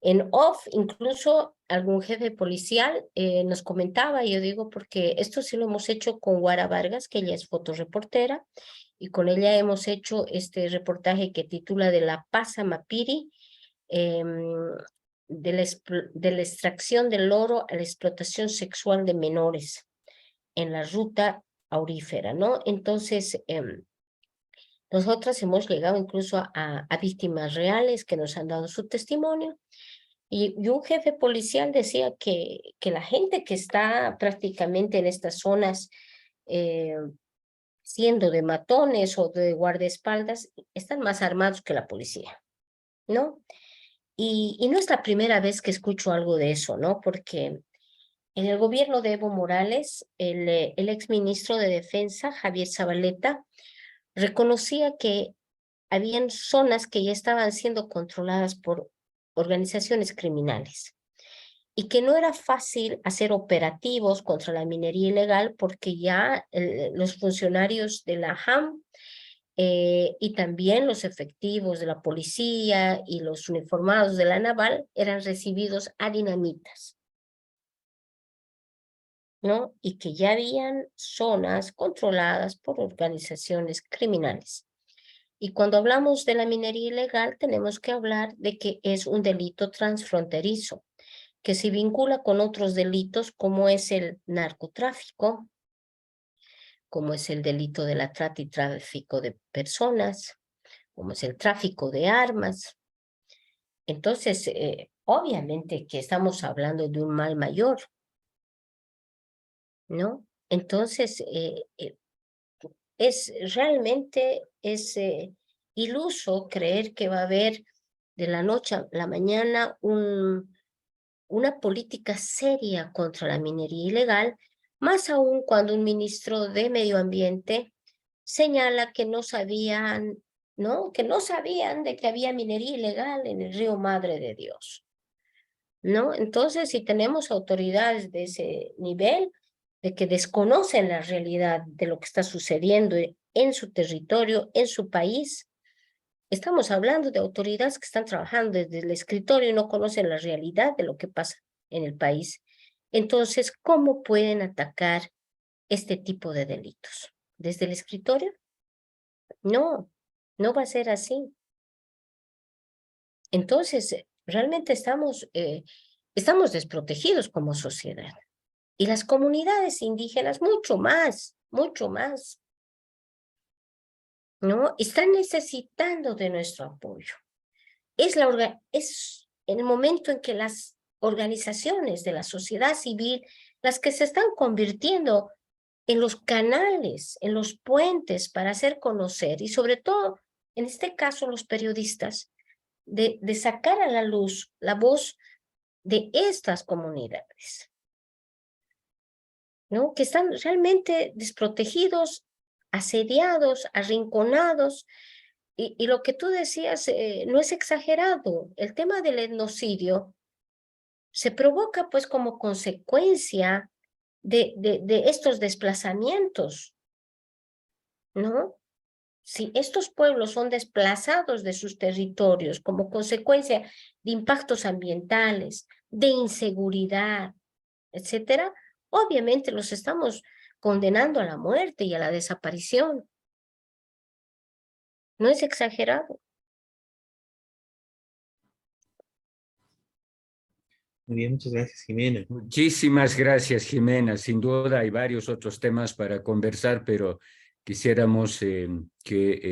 G: En off, incluso algún jefe policial nos comentaba, y yo digo porque esto sí lo hemos hecho con Guara Vargas, que ella es fotoreportera, y con ella hemos hecho este reportaje que titula De la Paz a Mapiri, de la extracción del oro a la explotación sexual de menores en la ruta aurífera, ¿no? Entonces, nosotras hemos llegado incluso a víctimas reales que nos han dado su testimonio. Y un jefe policial decía que la gente que está prácticamente en estas zonas siendo de matones o de guardaespaldas, están más armados que la policía, ¿no? Y no es la primera vez que escucho algo de eso, ¿no? Porque en el gobierno de Evo Morales, el exministro de Defensa, Javier Zabaleta, reconocía que habían zonas que ya estaban siendo controladas por organizaciones criminales y que no era fácil hacer operativos contra la minería ilegal porque ya los funcionarios de la JAM y también los efectivos de la policía y los uniformados de la naval eran recibidos a dinamitas, ¿no? Y que ya habían zonas controladas por organizaciones criminales. Y cuando hablamos de la minería ilegal, tenemos que hablar de que es un delito transfronterizo, que se vincula con otros delitos como es el narcotráfico, como es el delito de la trata y tráfico de personas, como es el tráfico de armas. Entonces, obviamente que estamos hablando de un mal mayor, ¿no? Entonces, realmente es iluso creer que va a haber de la noche a la mañana una política seria contra la minería ilegal, más aún cuando un ministro de Medio Ambiente señala que no sabían, ¿no? Que no sabían de que había minería ilegal en el río Madre de Dios, ¿no? Entonces, si tenemos autoridades de ese nivel, de que desconocen la realidad de lo que está sucediendo en su territorio, en su país, estamos hablando de autoridades que están trabajando desde el escritorio y no conocen la realidad de lo que pasa en el país. Entonces, ¿cómo pueden atacar este tipo de delitos? ¿Desde el escritorio? No, no va a ser así. Entonces, realmente estamos desprotegidos como sociedad. Y las comunidades indígenas mucho más, ¿no? Están necesitando de nuestro apoyo. Es el momento en que las organizaciones de la sociedad civil, las que se están convirtiendo en los canales, en los puentes para hacer conocer, y sobre todo, en este caso, los periodistas, de sacar a la luz la voz de estas comunidades, ¿no? Que están realmente desprotegidos, asediados, arrinconados. Y lo que tú decías no es exagerado. El tema del etnocidio se provoca pues como consecuencia de estos desplazamientos, ¿no? Si estos pueblos son desplazados de sus territorios como consecuencia de impactos ambientales, de inseguridad, etcétera, obviamente los estamos condenando a la muerte y a la desaparición. No es exagerado.
B: Muy bien, muchas gracias, Jimena.
E: Muchísimas gracias, Jimena. Sin duda hay varios otros temas para conversar, pero quisiéramos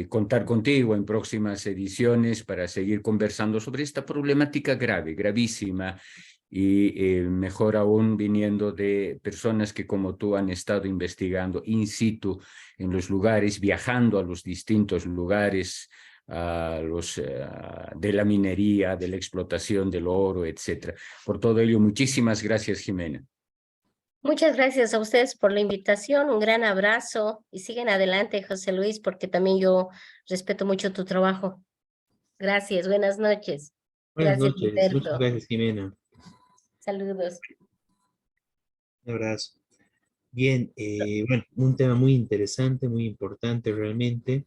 E: contar contigo en próximas ediciones para seguir conversando sobre esta problemática grave, gravísima, y mejor aún viniendo de personas que como tú han estado investigando in situ en los lugares, viajando a los distintos lugares, de la minería, de la explotación del oro, etcétera. Por todo ello, muchísimas gracias, Jimena.
G: Muchas gracias a ustedes por la invitación, un gran abrazo y siguen adelante, José Luis, porque también yo respeto mucho tu trabajo. Gracias, buenas noches.
B: Buenas
G: Gracias,
B: noches, muchas
G: Humberto.
B: gracias, Jimena.
G: Saludos.
B: Un abrazo. Bien, bueno, un tema muy interesante, muy importante realmente,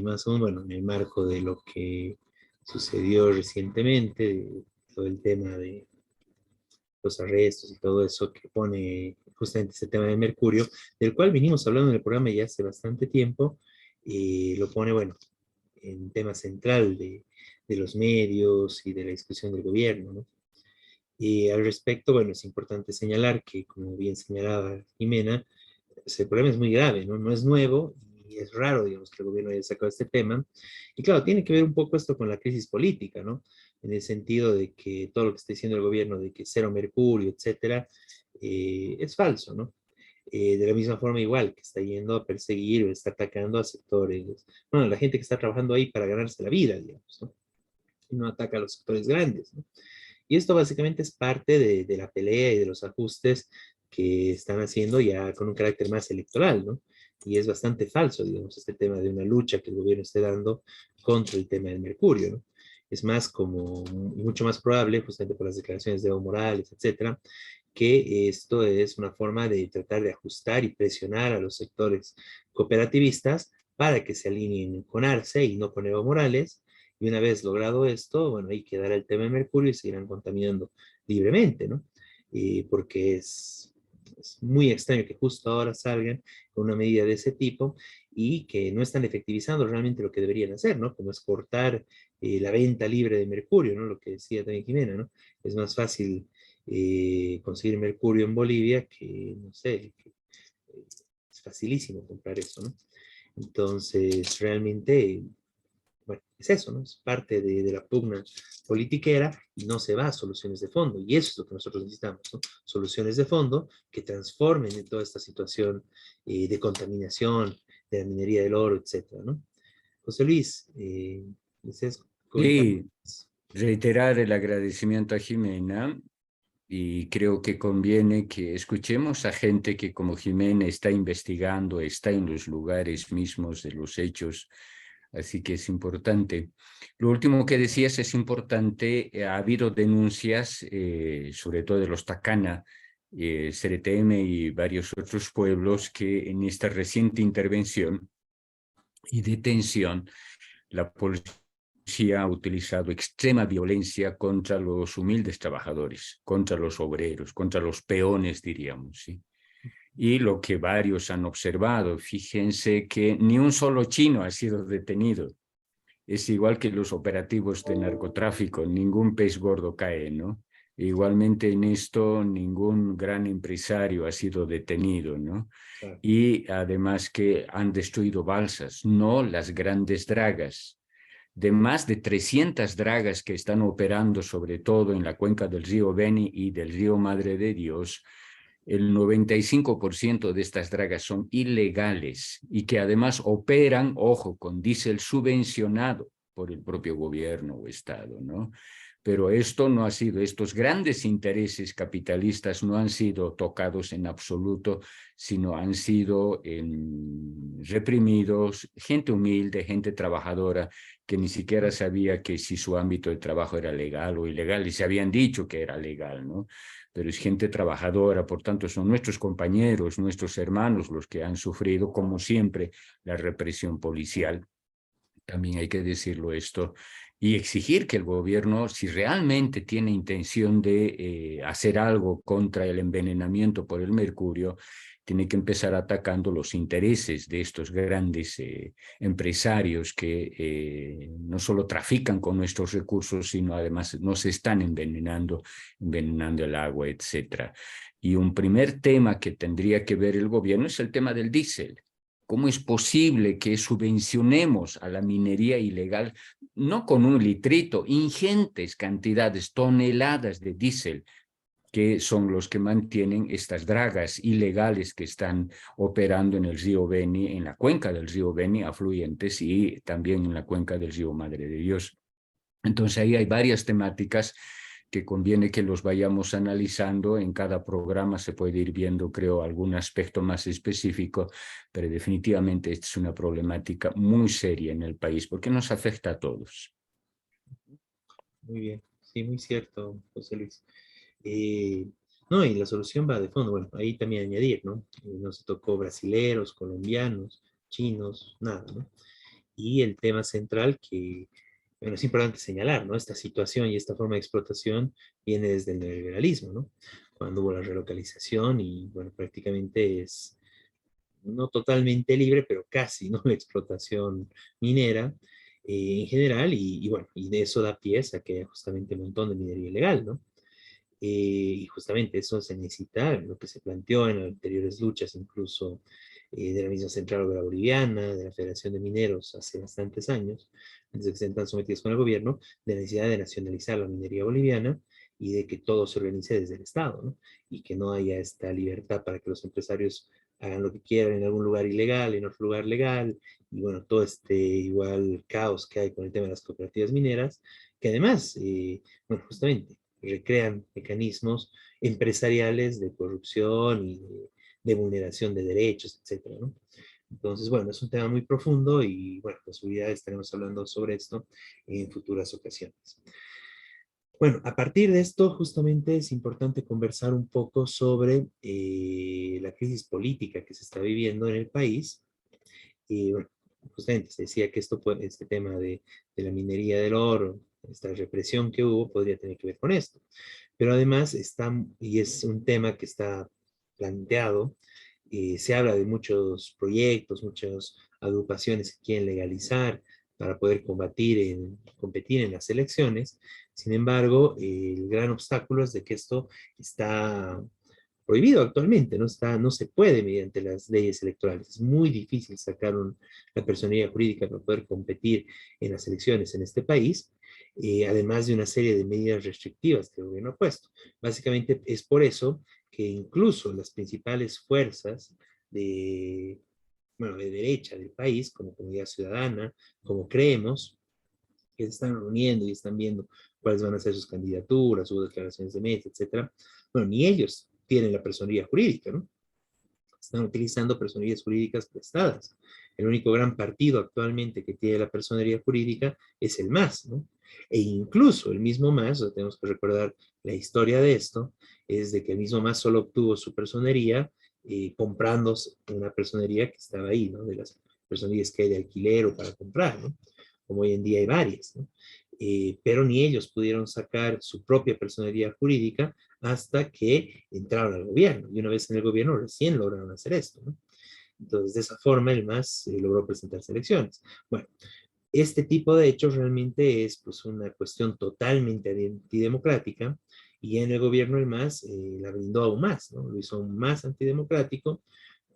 B: más o menos, bueno, en el marco de lo que sucedió recientemente, de todo el tema de los arrestos y todo eso que pone justamente ese tema de mercurio, del cual vinimos hablando en el programa ya hace bastante tiempo, lo pone, bueno, en tema central de los medios y de la discusión del gobierno, ¿no? Y al respecto, bueno, es importante señalar que, como bien señalaba Jimena, pues el problema es muy grave, ¿no? No es nuevo y es raro, digamos, que el gobierno haya sacado este tema. Y claro, tiene que ver un poco esto con la crisis política, ¿no? En el sentido de que todo lo que está diciendo el gobierno de que cero mercurio, etcétera, es falso, ¿no? De la misma forma igual que está yendo a perseguir o está atacando a sectores, bueno, la gente que está trabajando ahí para ganarse la vida, digamos, ¿no? Y no ataca a los sectores grandes, ¿no? Y esto básicamente es parte de la pelea y de los ajustes que están haciendo ya con un carácter más electoral, ¿no? Y es bastante falso, digamos, este tema de una lucha que el gobierno esté dando contra el tema del mercurio, ¿no? Es más como, mucho más probable, justamente por las declaraciones de Evo Morales, etcétera, que esto es una forma de tratar de ajustar y presionar a los sectores cooperativistas para que se alineen con Arce y no con Evo Morales. Y una vez logrado esto, bueno, ahí quedará el tema de mercurio y seguirán contaminando libremente, ¿no? Porque es muy extraño que justo ahora salgan con una medida de ese tipo y que no están efectivizando realmente lo que deberían hacer, ¿no? Como es cortar la venta libre de mercurio, ¿no? Lo que decía también Jimena, ¿no? Es más fácil conseguir mercurio en Bolivia que, no sé, es facilísimo comprar eso, ¿no? Entonces, realmente, bueno, es eso, ¿no? Es parte de la pugna politiquera y no se va a soluciones de fondo. Y eso es lo que nosotros necesitamos, ¿no? Soluciones de fondo que transformen en toda esta situación de contaminación, de la minería del oro, etcétera, ¿no? José Luis, ¿deseas comentar?
E: Sí, reiterar el agradecimiento a Jimena y creo que conviene que escuchemos a gente que como Jimena está investigando, está en los lugares mismos de los hechos, así que es importante. Lo último que decías es importante, ha habido denuncias, sobre todo de los Tacana, CRTM y varios otros pueblos que en esta reciente intervención y detención, la policía ha utilizado extrema violencia contra los humildes trabajadores, contra los obreros, contra los peones, diríamos, ¿sí? Y lo que varios han observado, fíjense que ni un solo chino ha sido detenido. Es igual que los operativos de narcotráfico, ningún pez gordo cae, ¿no? Igualmente en esto ningún gran empresario ha sido detenido, ¿no?
B: Claro.
E: Y además que han destruido balsas, no las grandes dragas. De más de 300 dragas que están operando sobre todo en la cuenca del río Beni y del río Madre de Dios, el 95% de estas dragas son ilegales y que además operan, ojo, con diésel subvencionado. por el propio gobierno o Estado, ¿no? Pero esto no ha sido, estos grandes intereses capitalistas no han sido tocados en absoluto, sino han sido reprimidos, gente humilde, gente trabajadora, que ni siquiera sabía que si su ámbito de trabajo era legal o ilegal, y se habían dicho que era legal, ¿no? Pero es gente trabajadora, por tanto son nuestros compañeros, nuestros hermanos los que han sufrido, como siempre, la represión policial. También hay que decirlo esto, y exigir que el gobierno, si realmente tiene intención de hacer algo contra el envenenamiento por el mercurio, tiene que empezar atacando los intereses de estos grandes empresarios que no solo trafican con nuestros recursos, sino además nos están envenenando el agua, etc. Y un primer tema que tendría que ver el gobierno es el tema del diésel. ¿Cómo es posible que subvencionemos a la minería ilegal, no con un litrito, ingentes cantidades, toneladas de diésel, que son los que mantienen estas dragas ilegales que están operando en el río Beni, en la cuenca del río Beni, afluentes, y también en la cuenca del río Madre de Dios? Entonces ahí hay varias temáticas que conviene que los vayamos analizando. En cada programa se puede ir viendo, creo, algún aspecto más específico, pero definitivamente esta es una problemática muy seria en el país porque nos afecta a todos.
B: Muy bien, sí, muy cierto, José Luis. No, y la solución va de fondo. Bueno, ahí también añadir, ¿no? No se tocó brasileros, colombianos, chinos, nada, ¿no? Y el tema central que, bueno, es importante señalar, ¿no? Esta situación y esta forma de explotación viene desde el neoliberalismo, ¿no? Cuando hubo la relocalización y, bueno, prácticamente es no totalmente libre, pero casi, ¿no? La explotación minera en general y, bueno, y de eso da pie a que haya justamente un montón de minería ilegal, ¿no? Y justamente eso se necesita, lo que se planteó en las anteriores luchas, incluso de la misma Central Obrera Boliviana, de la Federación de Mineros hace bastantes años, desde que se están sometidos con el gobierno, de la necesidad de nacionalizar la minería boliviana y de que todo se organice desde el Estado, ¿no? Y que no haya esta libertad para que los empresarios hagan lo que quieran en algún lugar ilegal, en otro lugar legal, y bueno, todo este igual caos que hay con el tema de las cooperativas mineras, que además, bueno, justamente recrean mecanismos empresariales de corrupción y de vulneración de derechos, etcétera, ¿no? Entonces, bueno, es un tema muy profundo y, bueno, con seguridad estaremos hablando sobre esto en futuras ocasiones. Bueno, a partir de esto, justamente es importante conversar un poco sobre la crisis política que se está viviendo en el país. Y, bueno, justamente se decía que este tema de la minería del oro, esta represión que hubo, podría tener que ver con esto. Pero además está, y es un tema que está planteado, se habla de muchos proyectos, muchas agrupaciones que quieren legalizar para poder competir en las elecciones. Sin embargo, el gran obstáculo es de que esto está prohibido actualmente, no se puede mediante las leyes electorales. Es muy difícil sacar la personería jurídica para poder competir en las elecciones en este país, además de una serie de medidas restrictivas que el gobierno ha puesto. Básicamente es por eso que incluso las principales fuerzas de, bueno, de derecha del país, como Comunidad Ciudadana, como Creemos, que se están reuniendo y están viendo cuáles van a ser sus candidaturas, sus declaraciones de mesa, etcétera. Bueno, ni ellos tienen la personería jurídica, ¿no? Están utilizando personerías jurídicas prestadas. El único gran partido actualmente que tiene la personería jurídica es el MAS, ¿no? E incluso el mismo MAS, o tenemos que recordar la historia de esto, es de que el mismo MAS solo obtuvo su personería comprando una personería que estaba ahí, ¿no? De las personerías que hay de alquiler o para comprar, ¿no? Como hoy en día hay varias, ¿no? Pero ni ellos pudieron sacar su propia personería jurídica hasta que entraron al gobierno. Y una vez en el gobierno recién lograron hacer esto, ¿no? Entonces, de esa forma, el MAS logró presentarse elecciones. Bueno, este tipo de hechos realmente es pues, una cuestión totalmente antidemocrática y en el gobierno el MAS la brindó aún más, ¿no? Lo hizo aún más antidemocrático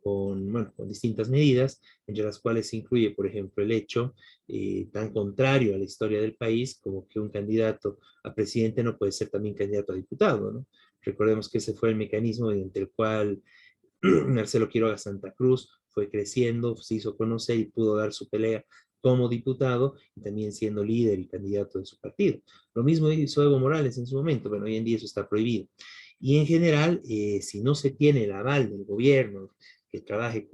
B: con, bueno, con distintas medidas, entre las cuales se incluye, por ejemplo, el hecho tan contrario a la historia del país como que un candidato a presidente no puede ser también candidato a diputado, ¿no? Recordemos que ese fue el mecanismo mediante el cual Marcelo Quiroga Santa Cruz fue creciendo, se hizo conocer y pudo dar su pelea como diputado y también siendo líder y candidato de su partido. Lo mismo hizo Evo Morales en su momento, pero hoy en día eso está prohibido. Y en general, si no se tiene el aval del gobierno que trabaje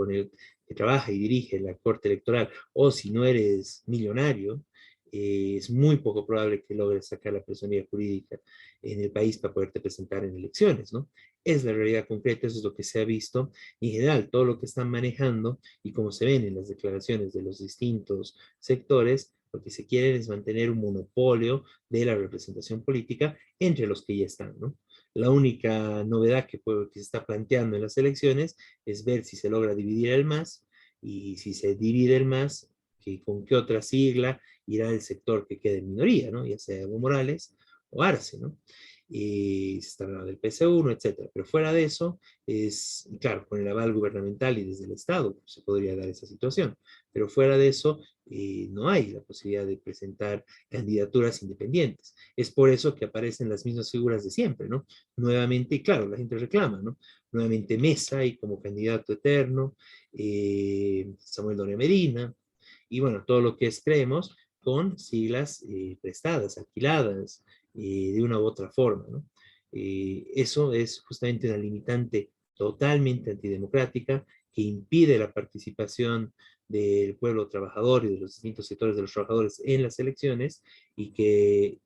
B: que trabaja y dirige la Corte Electoral, o si no eres millonario, es muy poco probable que logres sacar la personería jurídica en el país para poderte presentar en elecciones, ¿no? Es la realidad concreta, eso es lo que se ha visto. En general, todo lo que están manejando y como se ven en las declaraciones de los distintos sectores, lo que se quiere es mantener un monopolio de la representación política entre los que ya están, ¿no? La única novedad que se está planteando en las elecciones es ver si se logra dividir el MAS y si se divide el MAS, con qué otra sigla irá el sector que quede en minoría, ¿no? Ya sea Evo Morales o Arce, ¿no? Y se está hablando del PC1, etcétera. Pero fuera de eso, es, claro, con el aval gubernamental y desde el Estado se podría dar esa situación. Pero fuera de eso, no hay la posibilidad de presentar candidaturas independientes. Es por eso que aparecen las mismas figuras de siempre, ¿no? Nuevamente, y claro, la gente reclama, ¿no? Nuevamente Mesa y como candidato eterno, Samuel Doria Medina, y bueno, todo lo que es Creemos con siglas prestadas, alquiladas, de una u otra forma, ¿no? Eso es justamente una limitante totalmente antidemocrática que impide la participación del pueblo trabajador y de los distintos sectores de los trabajadores en las elecciones y que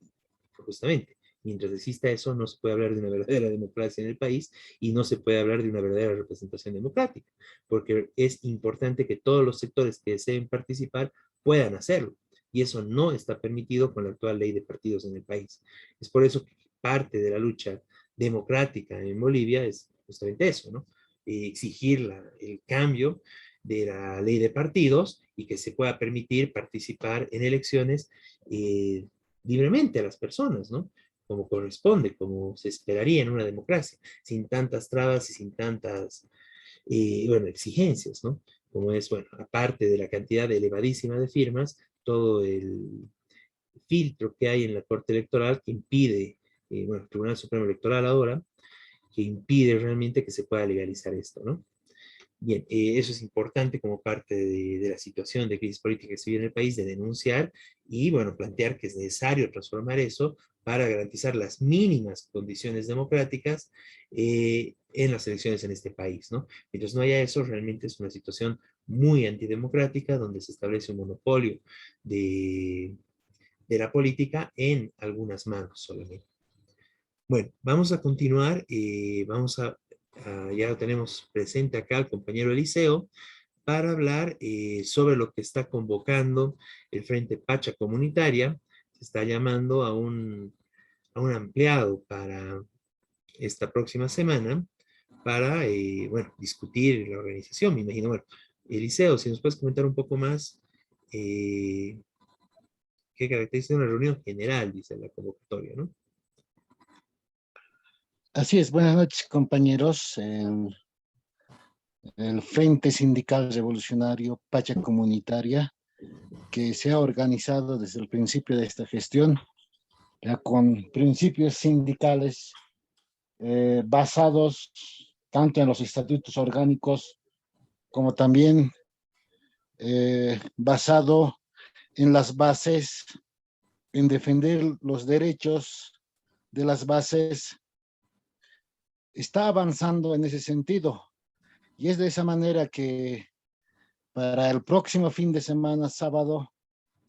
B: justamente mientras exista eso no se puede hablar de una verdadera democracia en el país y no se puede hablar de una verdadera representación democrática, porque es importante que todos los sectores que deseen participar puedan hacerlo. Y eso no está permitido con la actual ley de partidos en el país. Es por eso que parte de la lucha democrática en Bolivia es justamente eso, ¿no? Exigir el cambio de la ley de partidos y que se pueda permitir participar en elecciones libremente a las personas, ¿no? Como corresponde, como se esperaría en una democracia, sin tantas trabas y sin tantas, bueno, exigencias, ¿no? Como es, bueno, aparte de la cantidad elevadísima de firmas, todo el filtro que hay en la Corte Electoral que impide, bueno, el Tribunal Supremo Electoral ahora, que impide realmente que se pueda legalizar esto, ¿no? Bien, eso es importante como parte de la situación de crisis política que se vive en el país, de denunciar y, bueno, plantear que es necesario transformar eso para garantizar las mínimas condiciones democráticas en las elecciones en este país, ¿no? Mientras no haya eso, realmente es una situación muy antidemocrática donde se establece un monopolio de, de la política en algunas manos solamente. Bueno, vamos a continuar, ya lo tenemos presente acá al compañero Eliseo, para hablar sobre lo que está convocando el Frente Pacha Comunitaria. Se está llamando a un ampliado para esta próxima semana para, bueno, discutir la organización, me imagino. Bueno, Eliseo, si nos puedes comentar un poco más qué caracteriza una reunión general, dice la convocatoria, ¿no?
H: Así es, buenas noches compañeros. El Frente Sindical Revolucionario Pacha Comunitaria, que se ha organizado desde el principio de esta gestión, ya con principios sindicales basados tanto en los estatutos orgánicos como también basado en las bases, en defender los derechos de las bases, está avanzando en ese sentido. Y es de esa manera que para el próximo fin de semana, sábado,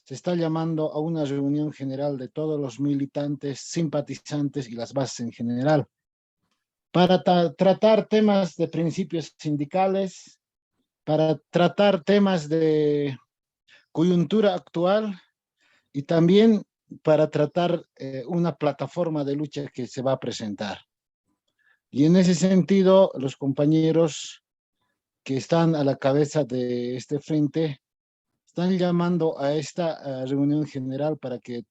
H: se está llamando a una reunión general de todos los militantes, simpatizantes y las bases en general, para tratar temas de principios sindicales, para tratar temas de coyuntura actual y también para tratar una plataforma de lucha que se va a presentar. Y en ese sentido, los compañeros que están a la cabeza de este frente están llamando a esta reunión general para que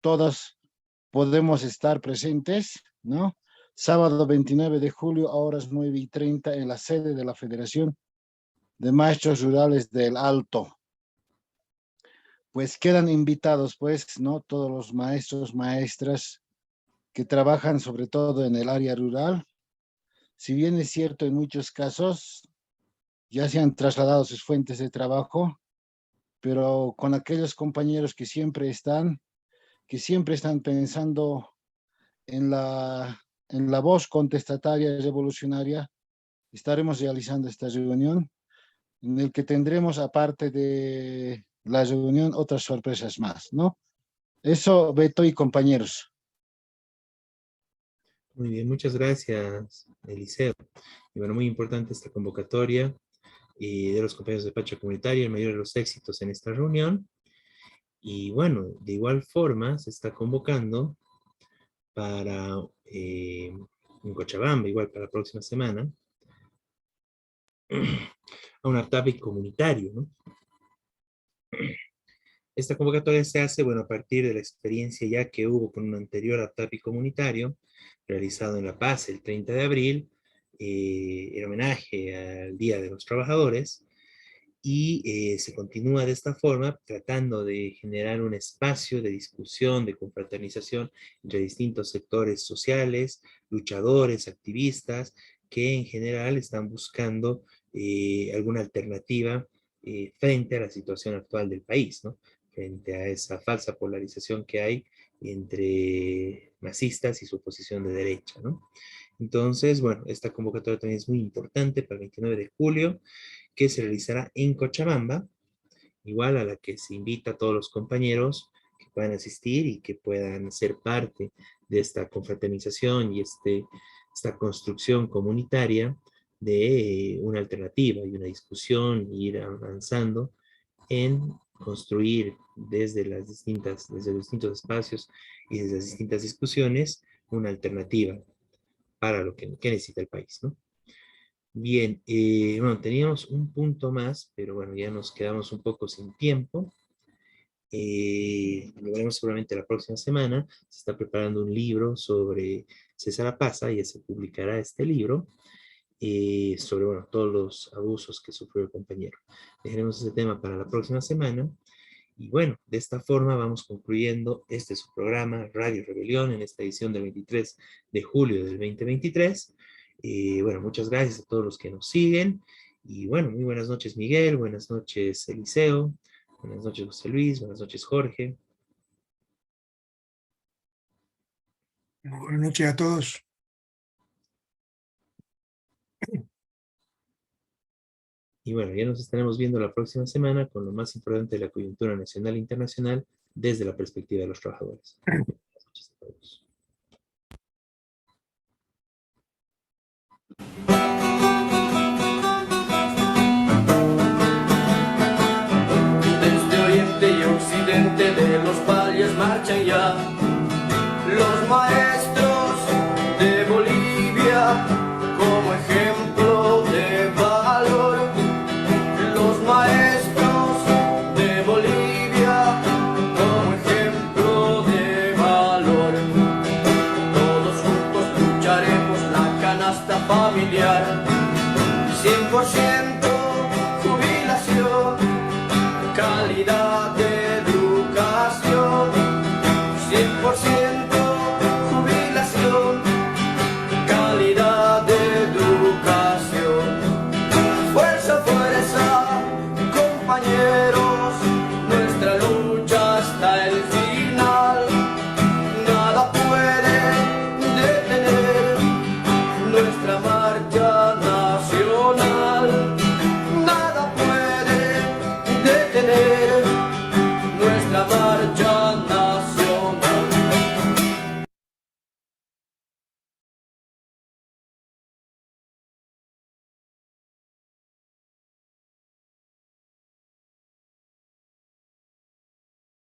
H: todos podemos estar presentes, ¿no? Sábado 29 de julio a horas 9:30 en la sede de la Federación de Maestros Rurales del Alto. Pues quedan invitados, pues, ¿no? Todos los maestros, maestras que trabajan sobre todo en el área rural. Si bien es cierto, en muchos casos ya se han trasladado sus fuentes de trabajo, pero con aquellos compañeros que siempre están pensando en la voz contestataria y revolucionaria, estaremos realizando esta reunión en el que tendremos, aparte de la reunión, otras sorpresas más, ¿no? Eso, Beto y compañeros.
B: Muy bien, muchas gracias, Eliseo. Y bueno, muy importante esta convocatoria de los compañeros de Pacha Comunitaria, el mayor de los éxitos en esta reunión. Y bueno, de igual forma se está convocando para en Cochabamba, igual para la próxima semana, a un APTAPI comunitario, ¿no? Esta convocatoria se hace, bueno, a partir de la experiencia ya que hubo con un anterior APTAPI comunitario, realizado en La Paz el 30 de abril, en homenaje al Día de los Trabajadores, y se continúa de esta forma, tratando de generar un espacio de discusión, de confraternización entre distintos sectores sociales, luchadores, activistas, que en general están buscando alguna alternativa frente a la situación actual del país, ¿no? Frente a esa falsa polarización que hay entre masistas y su oposición de derecha, ¿no? Entonces, bueno, esta convocatoria también es muy importante para el 29 de julio, que se realizará en Cochabamba, igual a la que se invita a todos los compañeros que puedan asistir y que puedan ser parte de esta confraternización y esta construcción comunitaria de una alternativa y una discusión, y ir avanzando en construir desde los distintos espacios y desde las distintas discusiones una alternativa para lo que necesita el país, ¿no? Bien, bueno, teníamos un punto más, pero bueno, ya nos quedamos un poco sin tiempo. Lo veremos seguramente la próxima semana. Se está preparando un libro sobre César Apaza, y ya se publicará este libro, sobre, bueno, todos los abusos que sufrió el compañero. Dejaremos ese tema para la próxima semana. Y bueno, de esta forma vamos concluyendo su programa Radio Rebelión en esta edición del 23 de julio del 2023. Bueno, muchas gracias a todos los que nos siguen. Y bueno, muy buenas noches, Miguel. Buenas noches, Eliseo. Buenas noches, José Luis. Buenas noches, Jorge.
F: Buenas noches a todos.
B: Y bueno, ya nos estaremos viendo la próxima semana con lo más importante de la coyuntura nacional e internacional desde la perspectiva de los trabajadores. Buenas noches a todos.
A: Desde oriente y occidente de los valles marchan ya los maestros de Bolivia como ejemplo de valor. Los maestros de Bolivia como ejemplo de valor. Todos juntos lucharemos la canasta familiar 100%.